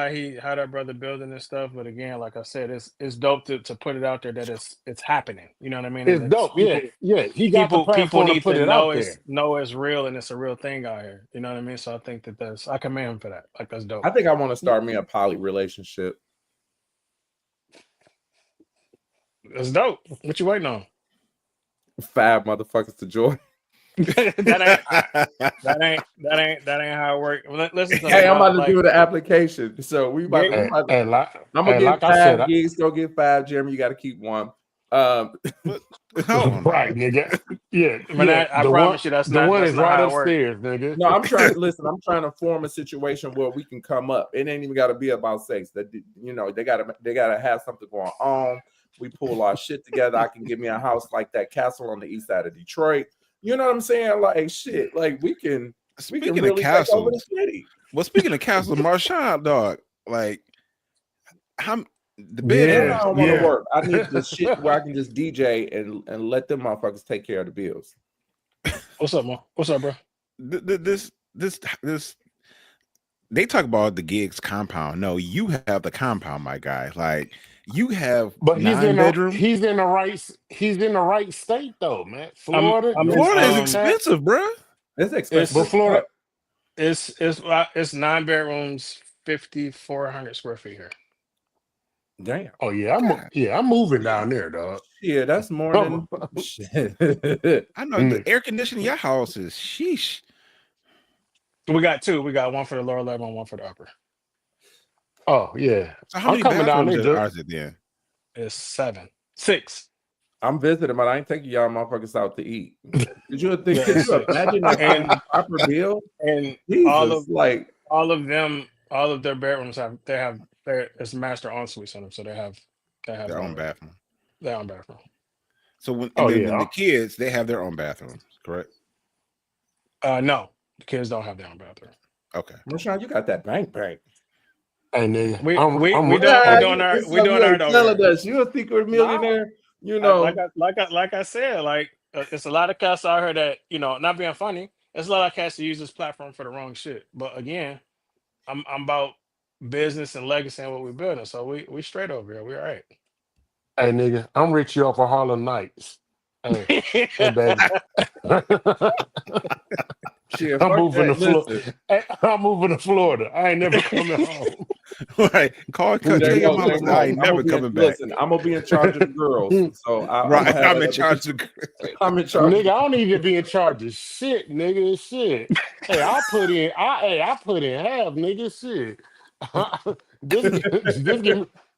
how that brother building this stuff, but again, like I said, it's dope to put it out there that it's happening. You know what I mean? And It's it's dope. Yeah, yeah. He got the people platform to need put to it out there. know it's real and it's a real thing out here. You know what I mean? So I think I commend him for that. Like that's dope. I think I want to start me a poly relationship. That's dope. What you waiting on? 5 motherfuckers to join. that ain't how it works. Listen to me, Hey, I'm dog. about to do the application. So I'm And, gonna like get I 5 said, gigs. Go get 5. Jeremy, you got to keep 1. Hold on, right, now. nigga. Yeah, Man, yeah. I promise you that's The one is not right how it works. upstairs, nigga. No, I'm trying. Listen, I'm trying to form a situation where we can come up. It ain't even got to be about sex. That they gotta have something going on. We pull our shit together. I can give me a house like that castle on the east side of Detroit. You know what I'm saying? Like shit. Like we can Speaking of really take over the castles, city. well, speaking of castles, Marshaun, dog, like, how the And I Yeah, bedrooms? don't want to yeah. work. I need the shit where I can just DJ and let them motherfuckers take care of the bills. What's up, man? What's up, bro? This they talk about the Gigz compound. No, you have the compound, my guy. Like you have But 9 bedrooms. he's in the right state though, man. Florida, I'm in, Florida is tax. expensive, bro. It's expensive. But Florida, it's 9 bedrooms, 5,400 square feet here. Damn. oh yeah, God. I'm moving down there, dog. Yeah, that's more than shit. I know the air conditioning in your house is sheesh. We got 2. We got one for the lower level and one for the upper. Oh yeah, So how I'm many coming down bathrooms there. are it then? It's 7. 6. I'm visiting, but I ain't taking y'all motherfuckers out to eat. Could you Yeah, think? Could you 6. imagine that kind And of proper bill? and Jesus, like all of their bedrooms it's master en suites on them, so they have Their own bathroom. their own bathroom. So when Oh then yeah, the kids, they have their own bathrooms, correct? No, the kids don't have their own bathroom. Okay. Marshaun, you got that bank. hey nigga, We I'm doing our telling us you a secret millionaire. You know, like I said, like it's a lot of cats out here that not being funny. It's a lot of cats that use this platform for the wrong shit. But again, I'm about business and legacy and what we're building. So we straight over here. We all right. Hey nigga, I'm Richie off of Harlem Nights. Hey, hey baby. shit, I'm fuck moving that. to Florida. Listen, I'm moving to Florida. I ain't never coming home. Right. Tell your mama I ain't never coming back. Listen, I'm gonna be in charge of the girls. So Right. I'm in charge of I'm in charge. Nigga, I don't need to be in charge of shit, nigga. Shit. Hey, I put in half, nigga. Shit.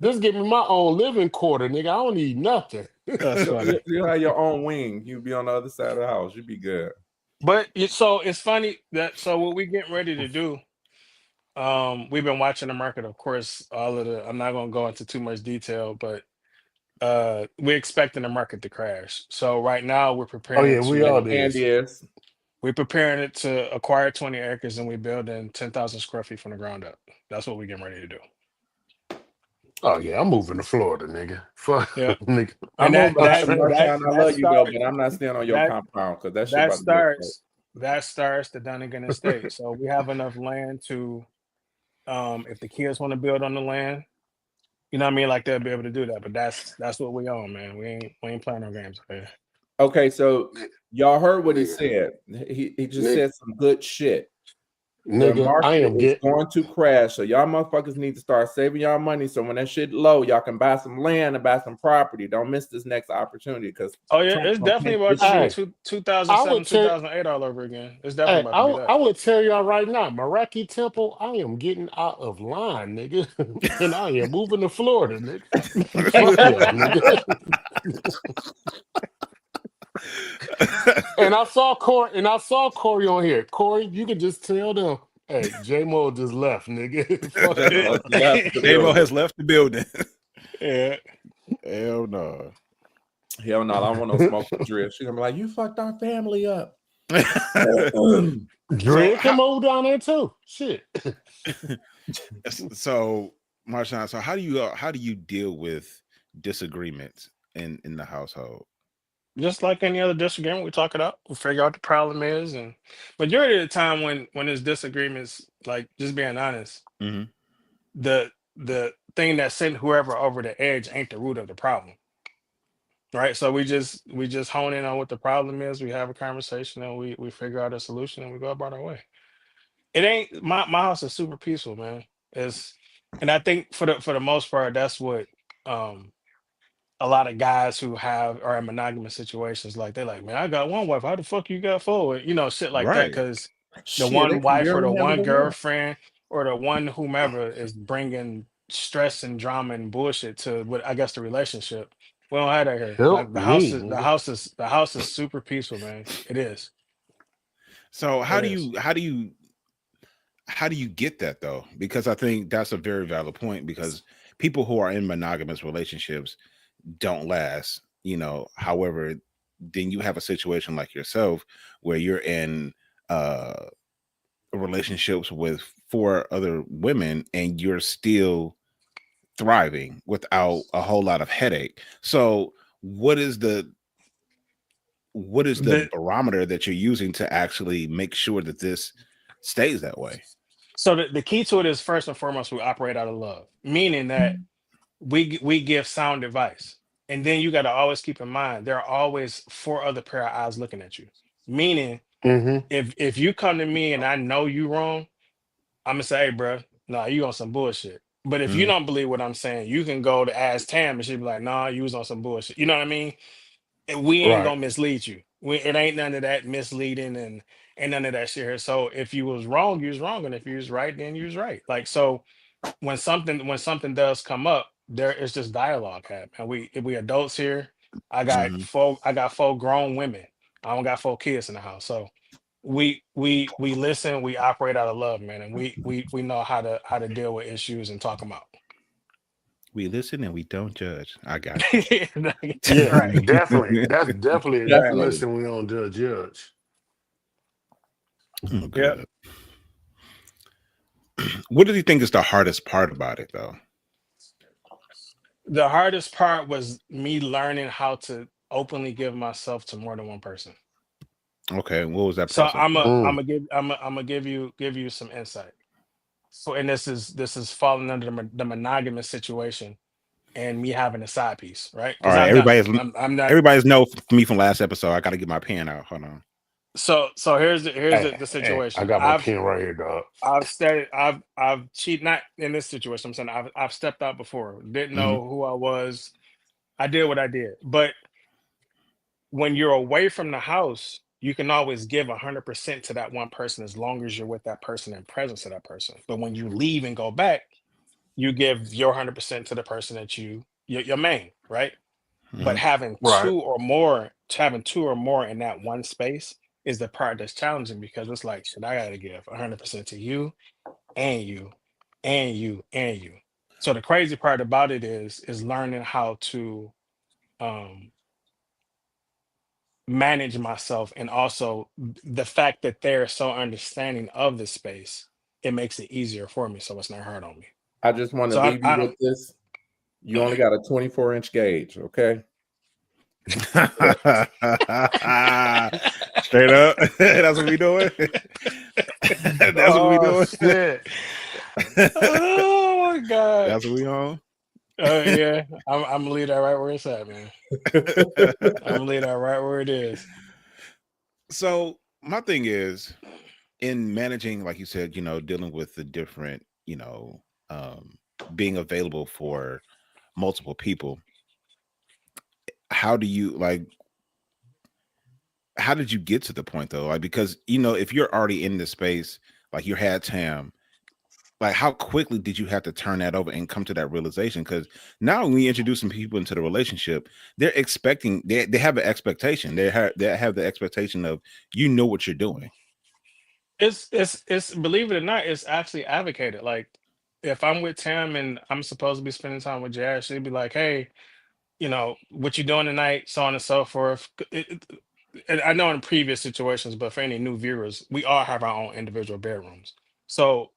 This give me my own living quarter, nigga. I don't need nothing. That's funny. You have your own wing. You'll be on the other side of the house. You'll be good. But it's funny that what we getting ready to do. We've been watching the market, of course. I'm not gonna go into too much detail, but we're expecting the market to crash. So right now we're Oh preparing yeah, we all And did. yes, we're preparing it to acquire 20 acres and we're building 10,000 square feet from the ground up. That's what we're getting ready to do. Oh yeah, I'm moving to Florida, nigga. Fuck, Yeah. nigga. I'm And on Marshaun. I love you though, starts but I'm not staying on your that compound because that shit about to be that starts the Dunnigan estate. So we have enough land to if the kids want to build on the land, you know what I mean? Like they'll be able to do that. But that's what we own, man. We ain't playing no games, man. Okay, so y'all heard what he said. He just Nigga. said some good shit. Nigga, I market am is going to crash. So y'all motherfuckers need to start saving y'all money. So when that shit low, y'all can buy some land and buy some property. Don't miss this next opportunity because Oh yeah, it's definitely about to be Hey, I 2007, would tell 2008 all over again. It's definitely about to be I that. would tell y'all right now, Meraki Temple, I am getting out of line, nigga. And I am moving to Florida, nigga. Fuck yeah, nigga. And I saw Corey on here. Corey, you can just tell them, hey, J-Mo just left, nigga. Fuck J-Mo yeah. left the J-Mo building. has left the building. Yeah. Hell no. Hell no, I don't want no smoke with Drill. She's gonna be like, you fucked our family up. Dre can move down there too. Shit. So Marshaun, so how do you deal with disagreements in the household? Just like any other disagreement, we talk it out. We figure out the problem is, and majority of the time when there's disagreements, like just being honest, Mm-hmm. the thing that sent whoever over the edge ain't the root of the problem. Right. So we just hone in on what the problem is, we have a conversation and we figure out a solution and we go about our way. It ain't my house is super peaceful, man. It's and I think for the most part, that's what um a lot of guys who have are in monogamous situations like they're like, man, I got one wife. How the fuck you got four? Shit like that. Right. Because the Shit, they one can wife or the barely handle one the one. girlfriend or the one whomever is bringing stress and drama and bullshit to what I guess the relationship. We don't have that here. Like Help the house me, is nigga. the house is super peaceful, man. It is. So It is. how do you get that though? Because I think that's a very valid point because people who are in monogamous relationships don't last, however, then you have a situation like yourself where you're in relationships with four other women and you're still thriving without a whole lot of headache. So what is the The barometer that you're using to actually make sure that this stays that way? so the key to it is first and foremost we operate out of love, meaning that we give sound advice. And then you got to always keep in mind there are always four other pair of eyes looking at you. Meaning Mm-hmm. if you come to me and I know you wrong, I'm gonna say, hey, bro, nah, you on some bullshit. But if you Mhm. don't believe what I'm saying, you can go to ask Tam and she'll be like, nah, you was on some bullshit. You know what I mean? And we ain't Right. gonna mislead you. It ain't none of that misleading and ain't none of that shit here. So if you was wrong, you was wrong, and if you was right, then you was right. Like so, when something does come up, there is just dialogue happening. We adults here. Mhm. I got four grown women. I don't got four kids in the house. So we listen, we operate out of love, man, and we know how to deal with issues and talk them out. We listen and we don't judge. I got you. Yeah, Right. definitely. That's definitely we Definitely. listen, we don't judge. Oh, Yeah. good. What do you think is the hardest part about it, though? The hardest part was me learning how to openly give myself to more than one person. Okay, what was that So process like? I'm gonna give you some insight. So and this is falling under the monogamous situation and me having a side piece, right? All Because right, I've done it. I'm not. everybody's know me from last episode. I got to get my pen out. Hold on. So here's the I situation. got my I've pen right here, dog. I've started. I've cheated. Not in this situation. I'm saying I've stepped out before. Didn't Hmm. know who I was. I did what I did. But when you're away from the house, you can always give 100% to that one person as long as you're with that person and presence of that person. But when you leave and go back, you give your 100% to the person that your main, right? But Hmm. Right. having two or more in that one space is the part that's challenging because it's like, shit, I gotta give 100% to you and you and you and you. So the crazy part about it is learning how to um manage myself and also the fact that they're so understanding of the space, it makes it easier for me so it's not hard on me. I just want to So leave you I with don't this. You only got a 24-inch gauge, okay? Straight up. That's what we doing. That's what we Oh doing. shit. oh my god. That's what we on. Yeah, I'm gonna leave that right where it's at, man. I'm gonna leave that right where it is. So my thing is, in managing, like you said, dealing with the different, being available for multiple people, how do you like how did you get to the point though? Like, because if you're already in this space, like you had Tam, like how quickly did you have to turn that over and come to that realization? Because now when we introduce some people into the relationship, they're expecting, they have an expectation. They have the expectation of what you're doing. It's believe it or not, it's actually advocated. Like if I'm with Tam and I'm supposed to be spending time with Jazz, she'd be like, "Hey, what you doing tonight?" So on and so forth. And I know in previous situations, but for any new viewers, we all have our own individual bedrooms. So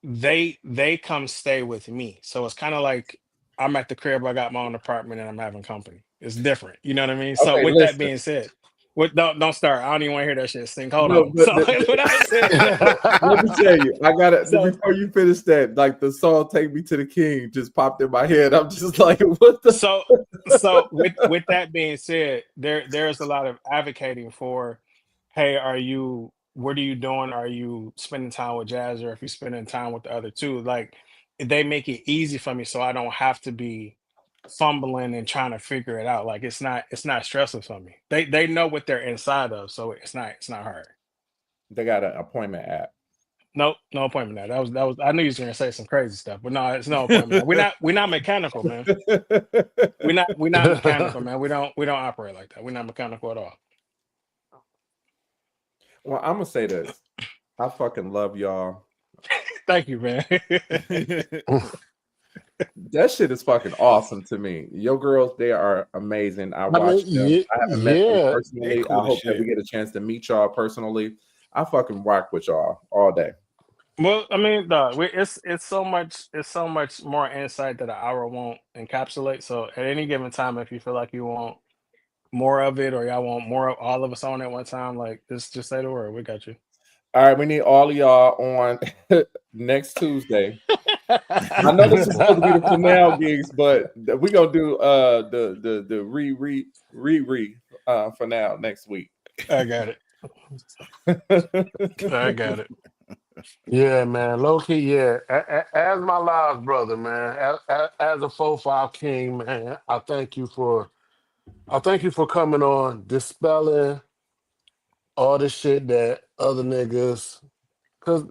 they come stay with me. So it's kind of like I'm at the crib, I got my own apartment, and I'm having company. It's different. You know what I mean? So Okay, with that listen. being said, don't start. I don't even want to hear that shit stink. Hold No, on. but So what I said. let me tell you, I gotta So before you finish that, like the song "Take Me to the King" just popped in my head. I'm just like, what the? so so with that being said, there's a lot of advocating for, hey, what are you doing? Are you spending time with Jazz, or if you're spending time with the other two? Like they make it easy for me so I don't have to be fumbling and trying to figure it out. Like it's not stressful for me. They know what they're inside of, so it's not hard. They got an appointment app. Nope, no appointment now. That was I knew you was gonna say some crazy stuff, but no, it's no appointment now. We're not mechanical, man. We're not mechanical, man. We don't operate like that. We're not mechanical at all. Well, I'm gonna say this. I fucking love y'all. Thank you, man. That shit is fucking awesome to me. Your girls, they are amazing. I I mean, watch them. I haven't met them yeah. They personally. I cool as hope that we shit. get a chance to meet y'all personally. I fucking rock with y'all all day. Well, I mean, dog, it's so much more insight that an hour won't encapsulate. So at any given time, if you feel like you want more of it, or y'all want more of all of us on at one time, like just say the word. We got you. All right, we need all of y'all on next Tuesday. I know this is supposed to be the finale gigs, but we gonna do the re finale next week. I got it. I got it. Yeah, man. Low key, yeah. As my last brother, man. As a 4-5 king, man. I thank you for coming on, dispelling all the shit that other niggas. Cause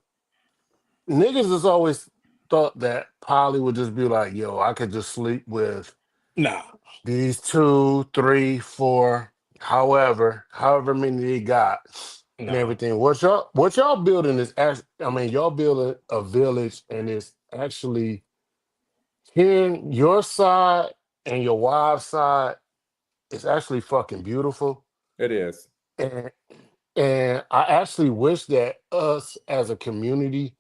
niggas has always thought that Polly would just be like, yo, I could just sleep with Nah, these two, three, four, however many they got and nah. everything. What y'all building is actually, I mean, y'all building a village and it's actually hearing your side and your wife's side is actually fucking beautiful. It is. And and I actually wish that us as a community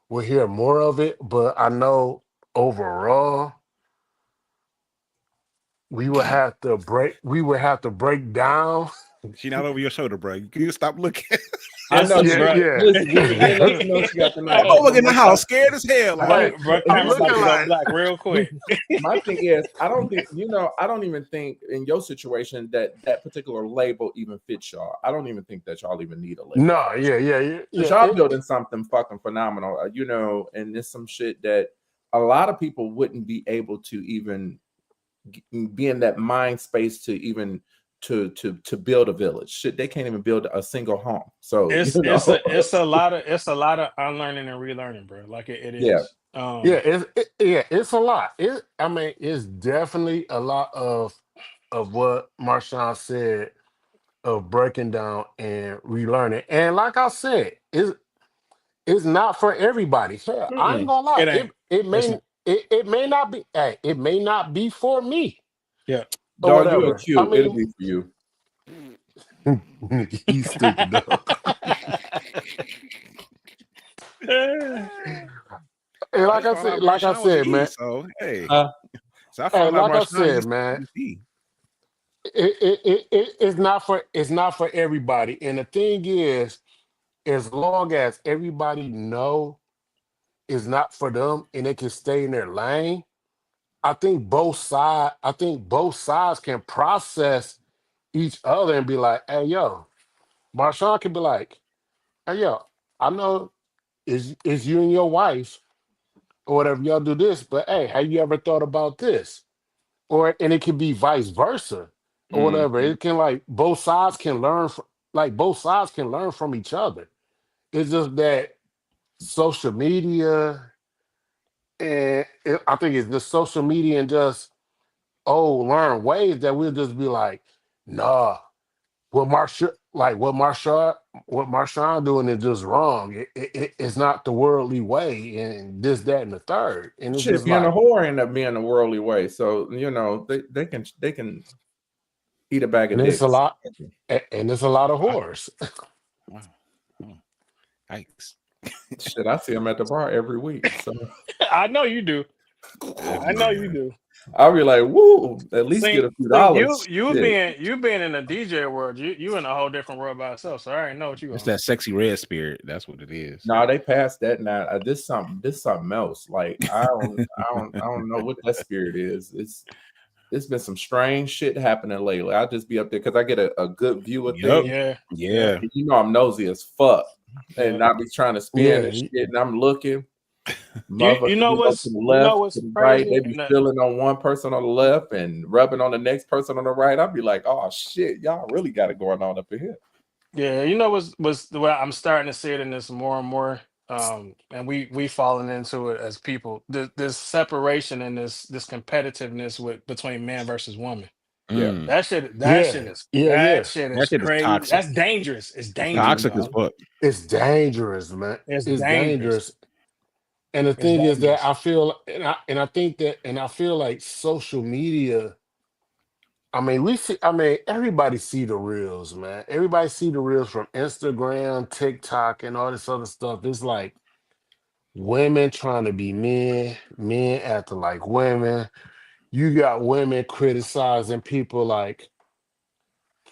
would hear more of it. But I know overall we would have to break down. She not over your shoulder, bro. Can you stop looking? I It's know a she. Yeah, bro. yeah. Listen, we ain't let you know she got the night. Hey, I'm One looking in the more house, time. scared as hell. Like, Hey, bro, I'm And camera's about looking to go like, black real quick. my thing is, I don't think I don't even think in your situation that particular label even fits y'all. I don't even think that y'all even need a label no, for this yeah, shit. yeah, yeah, Because yeah. y'all building something fucking phenomenal, and it's some shit that a lot of people wouldn't be able to even be in that mind space to even to build a village. Shit, they can't even build a single home. So It's it's a it's a lot of it's a lot of unlearning and relearning, bro. Like it yeah, is. Yeah, it's a lot. I mean, it's definitely a lot of what Marshaun said of breaking down and relearning. And like I said, it's not for everybody. Hell, I ain't mm-mm. gonna lie. It ain't. It It's may not. it may not be. Hey, it may not be for me Yeah. or Dog, you are whatever. I cute. It'll mean, be for you. he's stupid though. And I just found out Marshawn was a he. man. So hey, Huh? so I Hey, found out like I Marshawn said, used man. to be he. It's not for everybody. And the thing is, as long as everybody know it's not for them and they can stay in their lane, I think both sides can process each other and be like, hey yo, Marshawn can be like, hey yo, I know is you and your wife or whatever y'all do this, but hey, have you ever thought about this? Or and it can be vice versa or whatever. Mhm. It can like both sides can learn from like both sides can learn from each other. It's just that social media I think it's the social media and just learn ways that we'll just be like, nah, what Marshaun doing is just wrong. It's not the worldly way, and this, that, and the third. And it's Shit, just being a like, whore end up being a worldly way. So they can eat a bag of and it's a dicks. lot, and it's a lot of Wow. whores. Wow. Oh, yikes. Shit, I see them at the bar every week. So I know you do. Oh, I know you man. do. I'll be like, woo, at least get See, a few see, you dollars. you Shit. being you being in the DJ world, you in a whole different world by yourself. So I already know what you It's on. that sexy red spirit. That's what it is. No, they passed that now. This something else. Like I don't know what that spirit is. It's been some strange shit happening lately. I'll just be up there because I get a good view of Yep. things. Yeah, yeah, Yeah. And you know I'm nosy as fuck. yeah. And I be trying to spin Yeah, and shit, and I'm looking. You Motherfuckers know be go to what's the you know left, what's to the right. crazy They be and that, feeling on one person on the left and rubbing on the next person on the right. I'll be like, oh shit, y'all really got it going on up in here. yeah, you know what's the way I'm starting to see it in this more and more. And we falling into it as people. This separation and this competitiveness with between man versus woman. Yeah. Mm. yeah, yeah, yeah. That That shit is shit is crazy. toxic. That's dangerous. It's dangerous, Toxic as dog. Mhm. fuck. It's dangerous, man. It's It's dangerous. dangerous. And the It's thing is that dangerous. I feel, and I think that, and I feel like social media. I mean, we see. I mean, everybody see the reels, man. Everybody see the reels from Instagram, TikTok, and all this other stuff. It's like women trying to be men, men acting like women. You got women criticizing people like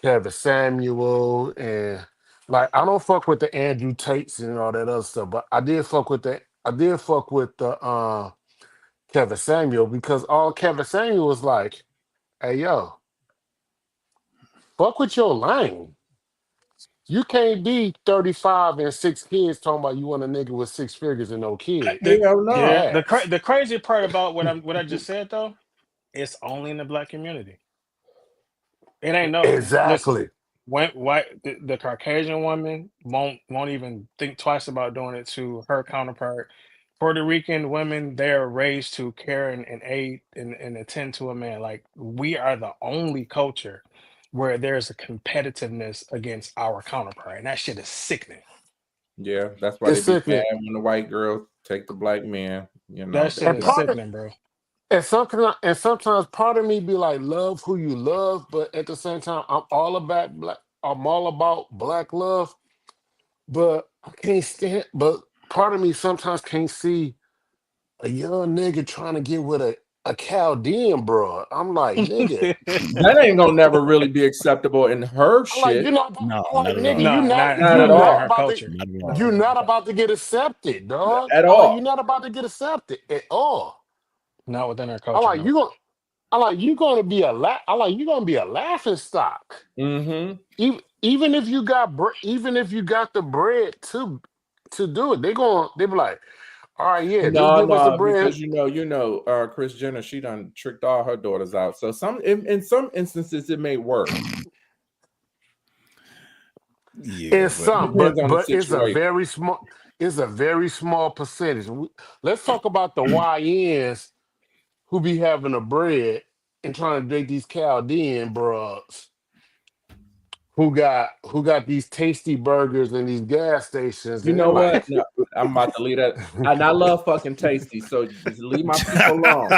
Kevin Samuel and like I don't fuck with the Andrew Tates and all that other stuff, but I did fuck with the Kevin Samuel because all Kevin Samuel was like, hey yo, fuck with your lane. You can't be 35 and 6 kids talking about you want a nigga with 6 figures and no kid. Hell Eat no. ass. The crazy part about what I just said though, it's only in the black community. It ain't no listen. Exactly. When white the Caucasian woman won't even think twice about doing it to her counterpart. Puerto Rican women, they are raised to care and aid and attend to a man. Like we are the only culture where there's a competitiveness against our counterpart, and that shit is sickening. Yeah, that's why they It's be mad sickening. when the white girls take the black men. You know, That they shit And be is like, part of sickening, bro. sometimes part of me be like, love who you love, but at the same time, I'm all about black love, but I can't stand. But part of me sometimes can't see a young nigga trying to get with a Chaldean broad. I'm like, nigga. that ain't gonna never really be acceptable in her I'm like, shit. No, I'm like, not at nigga, all. No, Not at you not in not her all. about to, culture. Not at Not all. you in her not culture. about to get accepted, dog. At I'm like, you all. not about to get accepted at all. Not within her I'm culture, like, no. you gonna be I'm like, you gonna be a laughing stock. Mm-hmm. Even if you got even if you got the bread to do it, they be like, all right, yeah, just No, give us the no, bread. because Chris Jenner, she done tricked all her daughters out. So in some instances it may work. Yeah, It's but some, Depends on the but situation. it's a very small percentage. Let's talk about the YNs who be having the bread and trying to date these Chaldean bros who got these tasty burgers in these gas stations, You and they're know what? like, No, I'm about to leave that. And I love fucking tasty. So just leave my people alone.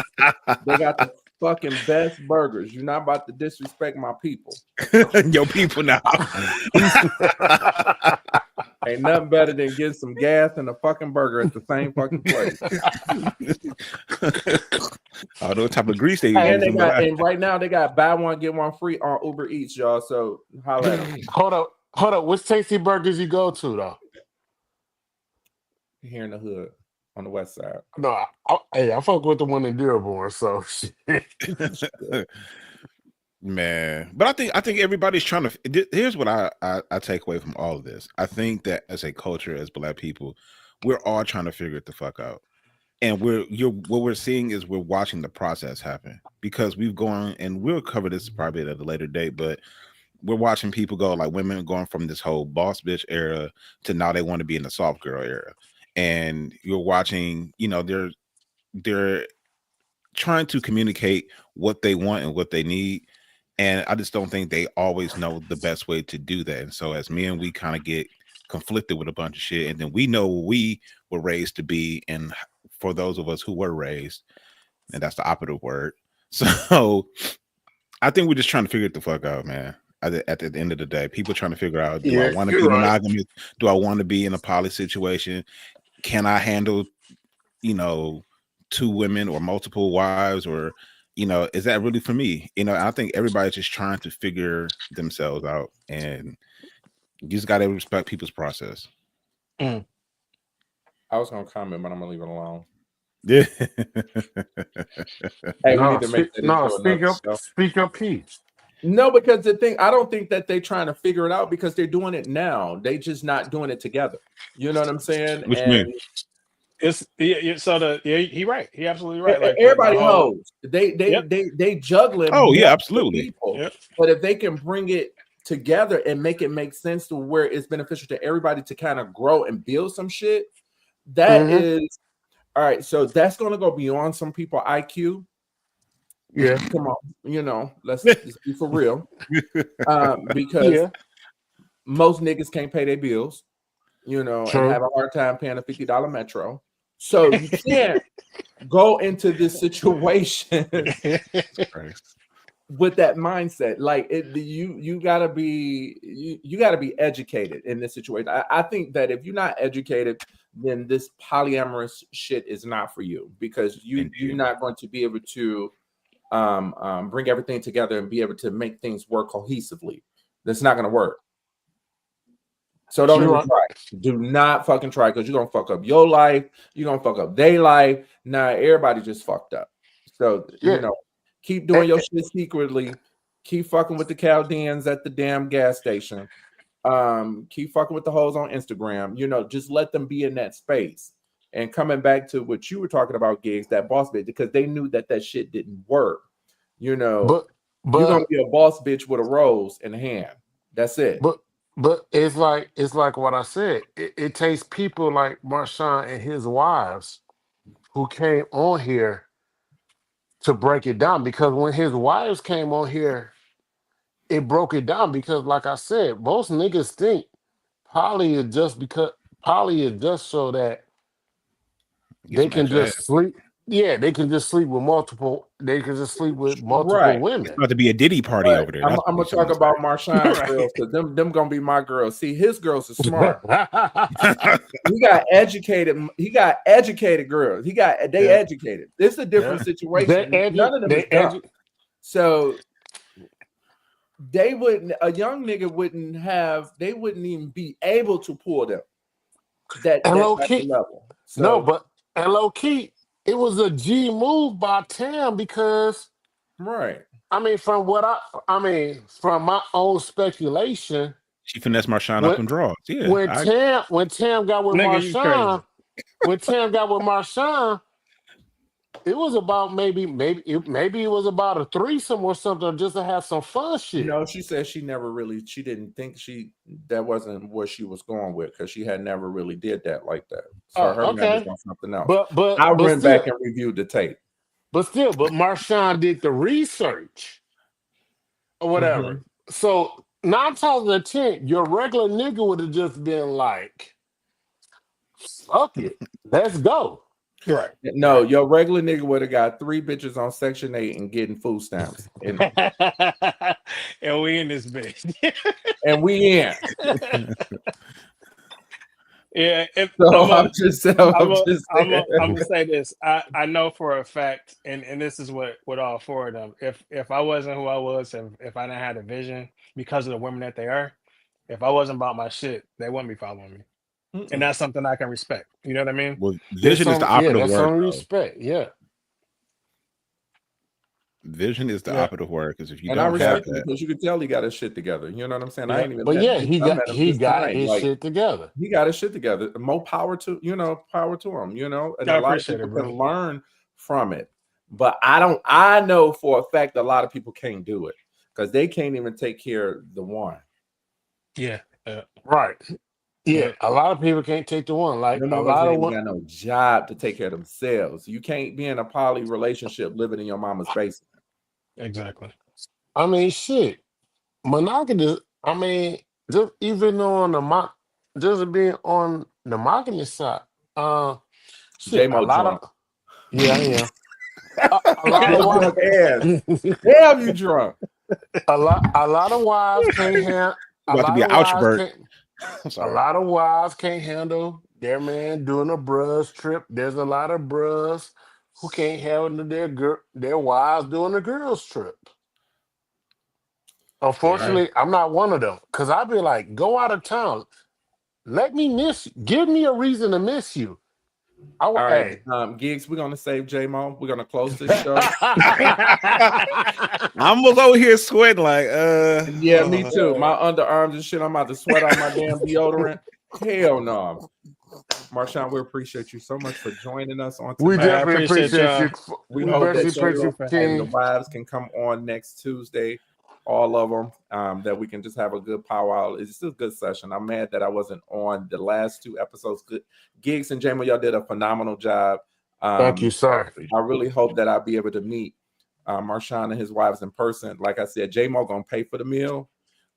They got the fucking best burgers. You're not about to disrespect my people. your people now. Ain't nothing better than getting some gas and a fucking burger at the same fucking place. I don't know what type of grease they hey, And they using, but got and right now they got buy one get one free on Uber Eats, y'all. So holla at them hold up, which tasty burgers you go to though? here in the hood on the west side. No, I fuck with the one in Dearborn, so shit. Man, but I think everybody's trying to. Here's what I take away from all of this. I think that as a culture, as Black people, we're all trying to figure it the fuck out, and what we're seeing is we're watching the process happen because we've gone, and we'll cover this probably at a later date, but we're watching people go, like women going from this whole boss bitch era to now they want to be in the soft girl era, and you're watching, they're trying to communicate what they want and what they need. And I just don't think they always know the best way to do that. And so as men, we kind of get conflicted with a bunch of shit. And then we know what we were raised to be. And for those of us who were raised, and that's the operative word. So I think we're just trying to figure it the fuck out, man. At the end of the day, people trying to figure out, do I want to be monogamous? Do I want to be in a poly situation? Can I handle, two women or multiple wives, or is that really for me? I think everybody's just trying to figure themselves out, and you just got to respect people's process. I was gonna comment, but I'm gonna leave it alone. Yeah. Hey, we need to make that speak your piece. No, because I don't think that they're trying to figure it out because they're doing it now. They just not doing it together. You know what I'm saying? Which mean? It's he right. He absolutely right. Like everybody knows they juggling. Oh yeah, absolutely. People. Yep. But if they can bring it together and make it make sense to where it's beneficial to everybody to kind of grow and build some shit, that is all right. So that's gonna go beyond some people IQ. Yeah, come on, let's be for real. Because most niggas can't pay their bills, and have a hard time paying a $50 metro. So you can't go into this situation with that mindset. Like you gotta be educated in this situation. I think that if you're not educated, then this polyamorous shit is not for you, because you're not going to be able to bring everything together and be able to make things work cohesively. That's not going to work. So don't even try. Do not fucking try, because you're going to fuck up your life. You're going to fuck up their life. Now everybody just fucked up. So, keep doing your shit secretly. Keep fucking with the Chaldeans at the damn gas station. Keep fucking with the hoes on Instagram. Just let them be in that space. And coming back to what you were talking about, Gigz, that boss bitch, because they knew that shit didn't work. But you're gonna be a boss bitch with a rose in the hand. That's it. But it's like what I said. It takes people like Marshaun and his wives who came on here to break it down. Because when his wives came on here, it broke it down. Because like I said, most niggas think poly is just so that they can just sleep. Yeah, they can just sleep with multiple. They can just sleep with multiple women. It's about to be a Diddy party over there. I'm gonna talk about Marshaun's girls, because them gonna be my girls. See, his girls are smart. He got educated girls. They educated. This is a different situation. None of them is dumb. So a young nigga wouldn't even be able to pull them that level. So, no, but low key, it was a G move by Tam, because from my own speculation, she finessed Marshaun up in draws. Yeah. When Tam got with Marshaun, it was about maybe it was about a threesome or something, just to have some fun shit. No, she said she didn't think that wasn't where she was going with, because she had never really did that like that. So her was on something else. But I went back and reviewed the tape. But Marshaun did the research or whatever. So 9 times out of 10, your regular nigga would have just been like, "Fuck it, let's go." Right. No, your regular nigga would have got 3 bitches on Section 8 and getting food stamps. And we in this bitch. And we in. Yeah. I'm gonna say this. I know for a fact, and this is what all 4 of them. If I wasn't who I was, and if I didn't have a vision because of the women that they are, if I wasn't about my shit, they wouldn't be following me. And that's something I can respect. You know what I mean? Well, vision is the operative word. Respect, yeah. Vision is the Yeah. operative word, because if you And I don't have respect him that, because you could tell he got his shit together. You know what I'm saying? I Yeah. ain't even But met yeah, him. he I met him got just tonight. his Like, shit together. he got his shit together. More power to power to him. And I a lot of appreciate people it, bro. can learn from it. But I know for a fact a lot of people can't do it because they can't even take care of the one. Yeah. Right. Yeah. Yeah. A lot of people can't take the one. Like Them a motherfuckers lot ain't of even one. got no job to take care of themselves. You can't be in a poly relationship living in your mama's basement. Exactly. I mean, shit. Monogamy. I mean, just even on just being on the monogamy side. Shit. A J-Mo lot drunk. of I am. A lot of Your wives. drunk ass. Damn, you drunk. A lot of wives can't have. A about to lot be of an wives outbreak. can't. I'm A sorry. lot of wives can't handle their man doing a brush trip. There's a lot of bros who can't handle their wives doing a girls trip. Yeah. Unfortunately, I'm not one of them because I'd be like, go out of town. Let me miss you. Give me a reason to miss you. All right, Hey. Gigz, we're gonna save J-Mo. We're gonna close this show. I'm over here sweating like, Yeah, me too. My underarms and shit. I'm about to sweat on my damn deodorant. Hell no. Marshaun, we appreciate you so much for joining us on We tonight. I definitely appreciate appreciate y'all. you. We We hope definitely that appreciate you you, and the King. wives can come on next Tuesday, all of them, that we can just have a good powwow. It's just a good session. I'm mad that I wasn't on the last two episodes. Good Gigz and J-Mo, y'all did a phenomenal job. Thank you, sir. I really hope that I'll be able to meet Marshaun and his wives in person. Like I said, J-Mo gonna pay for the meal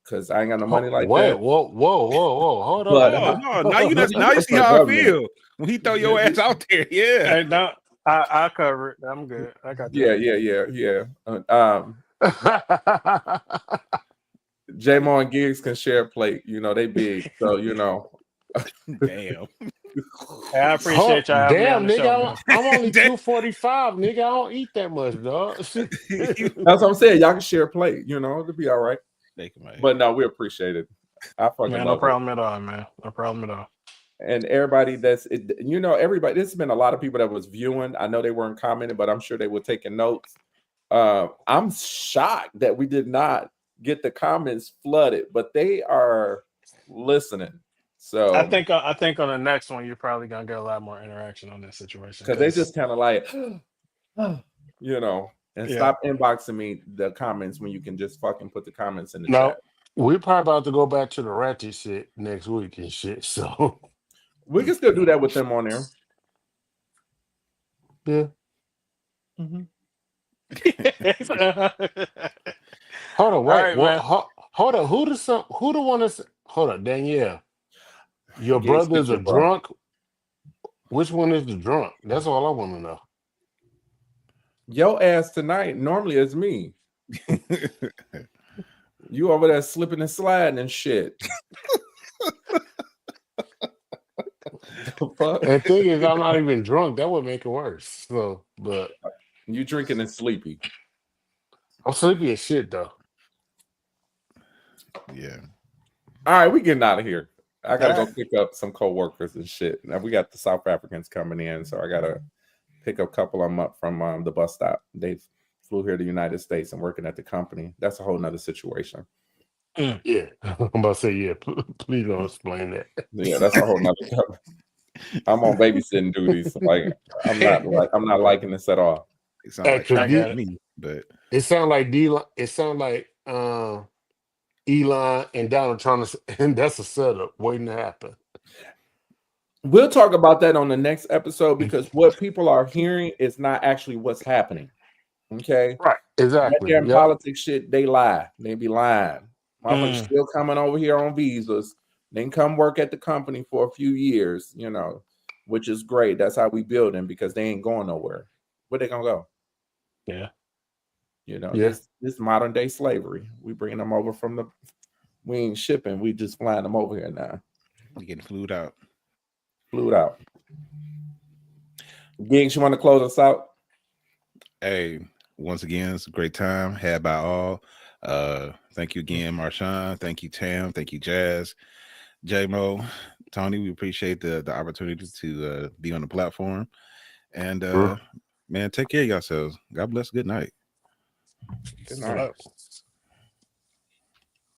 because I ain't got no money like Wait, that. whoa, hold But oh up. no, now you see for the how I government. feel when he throw your ass out there. Yeah. Hey, no, I cover it. I'm good. I got Yeah. J-Mo and Gigz can share a plate. They big. So, Damn. Hey, I appreciate y'all having me on Damn, the show, nigga, man. I'm only Damn. 245, nigga. I don't eat that much, dog. that's what I'm saying. Y'all can share a plate, it'll be all right. But no, we appreciate it. I fucking Man, love no problem at all, man. No problem at all. And everybody everybody, this has been a lot of people that was viewing. I know they weren't commenting, but I'm sure they were taking notes. I'm shocked that we did not get the comments flooded, but they are listening. So I think on the next one you're probably gonna get a lot more interaction on this situation because they just kind of like, and Yeah. stop inboxing me the comments when you can just fucking put the comments in the No, chat. we're probably about to go back to the ratchet shit next week and shit. So We can still do that with them on there. yeah. Mhm. Hold on, All wait. right, Well, man. hold on. Who the one that's hold on, Danielle? Your Gigz, brother is get a your bro. drunk. Which one is the drunk? That's all I want to know. Your ass tonight normally is me. You over there slipping and sliding and shit. The fuck? And thing is, I'm not even drunk. That would make it worse. So, but You drinking and sleepy. I'm sleepy as shit though. Yeah. All right, we getting out of here. I gotta All go pick up some co-workers and shit. Now we got the South Africans coming in, so I gotta pick up a couple of them up from the bus stop. They flew here to the United States and working at the company. That's a whole nother situation. Yeah, I'm about to say yeah. Please don't explain that. Yeah, that's a whole nother. I'm on babysitting duties. Like I'm not liking this at all. It sounds like Actually, I got to it. me, but it sounds like It sounds like Elon and Donald Trump, and that's a setup waiting to happen. We'll talk about that on the next episode because what people are hearing is not actually what's happening. Okay. Right. That Exactly. damn Yep. politics shit, they lie. They be lying. Motherfuckers still coming over here on visas. Then come work at the company for a few years, which is great. That's how we build them because they ain't going nowhere. Where they gonna go? Yeah. Yeah. This modern day slavery. We bringing them over we ain't shipping. We just flying them over here now. we getting flued out. Flew out. Gigz, you want to close us out? Hey, once again, it's a great time had by all. Thank you again, Marshaun. Thank you, Tam. Thank you, Jazz, J-Mo, Tony. We appreciate the opportunity to be on the platform. And man, take care of yourselves. God bless. Good night. Good Yep. night.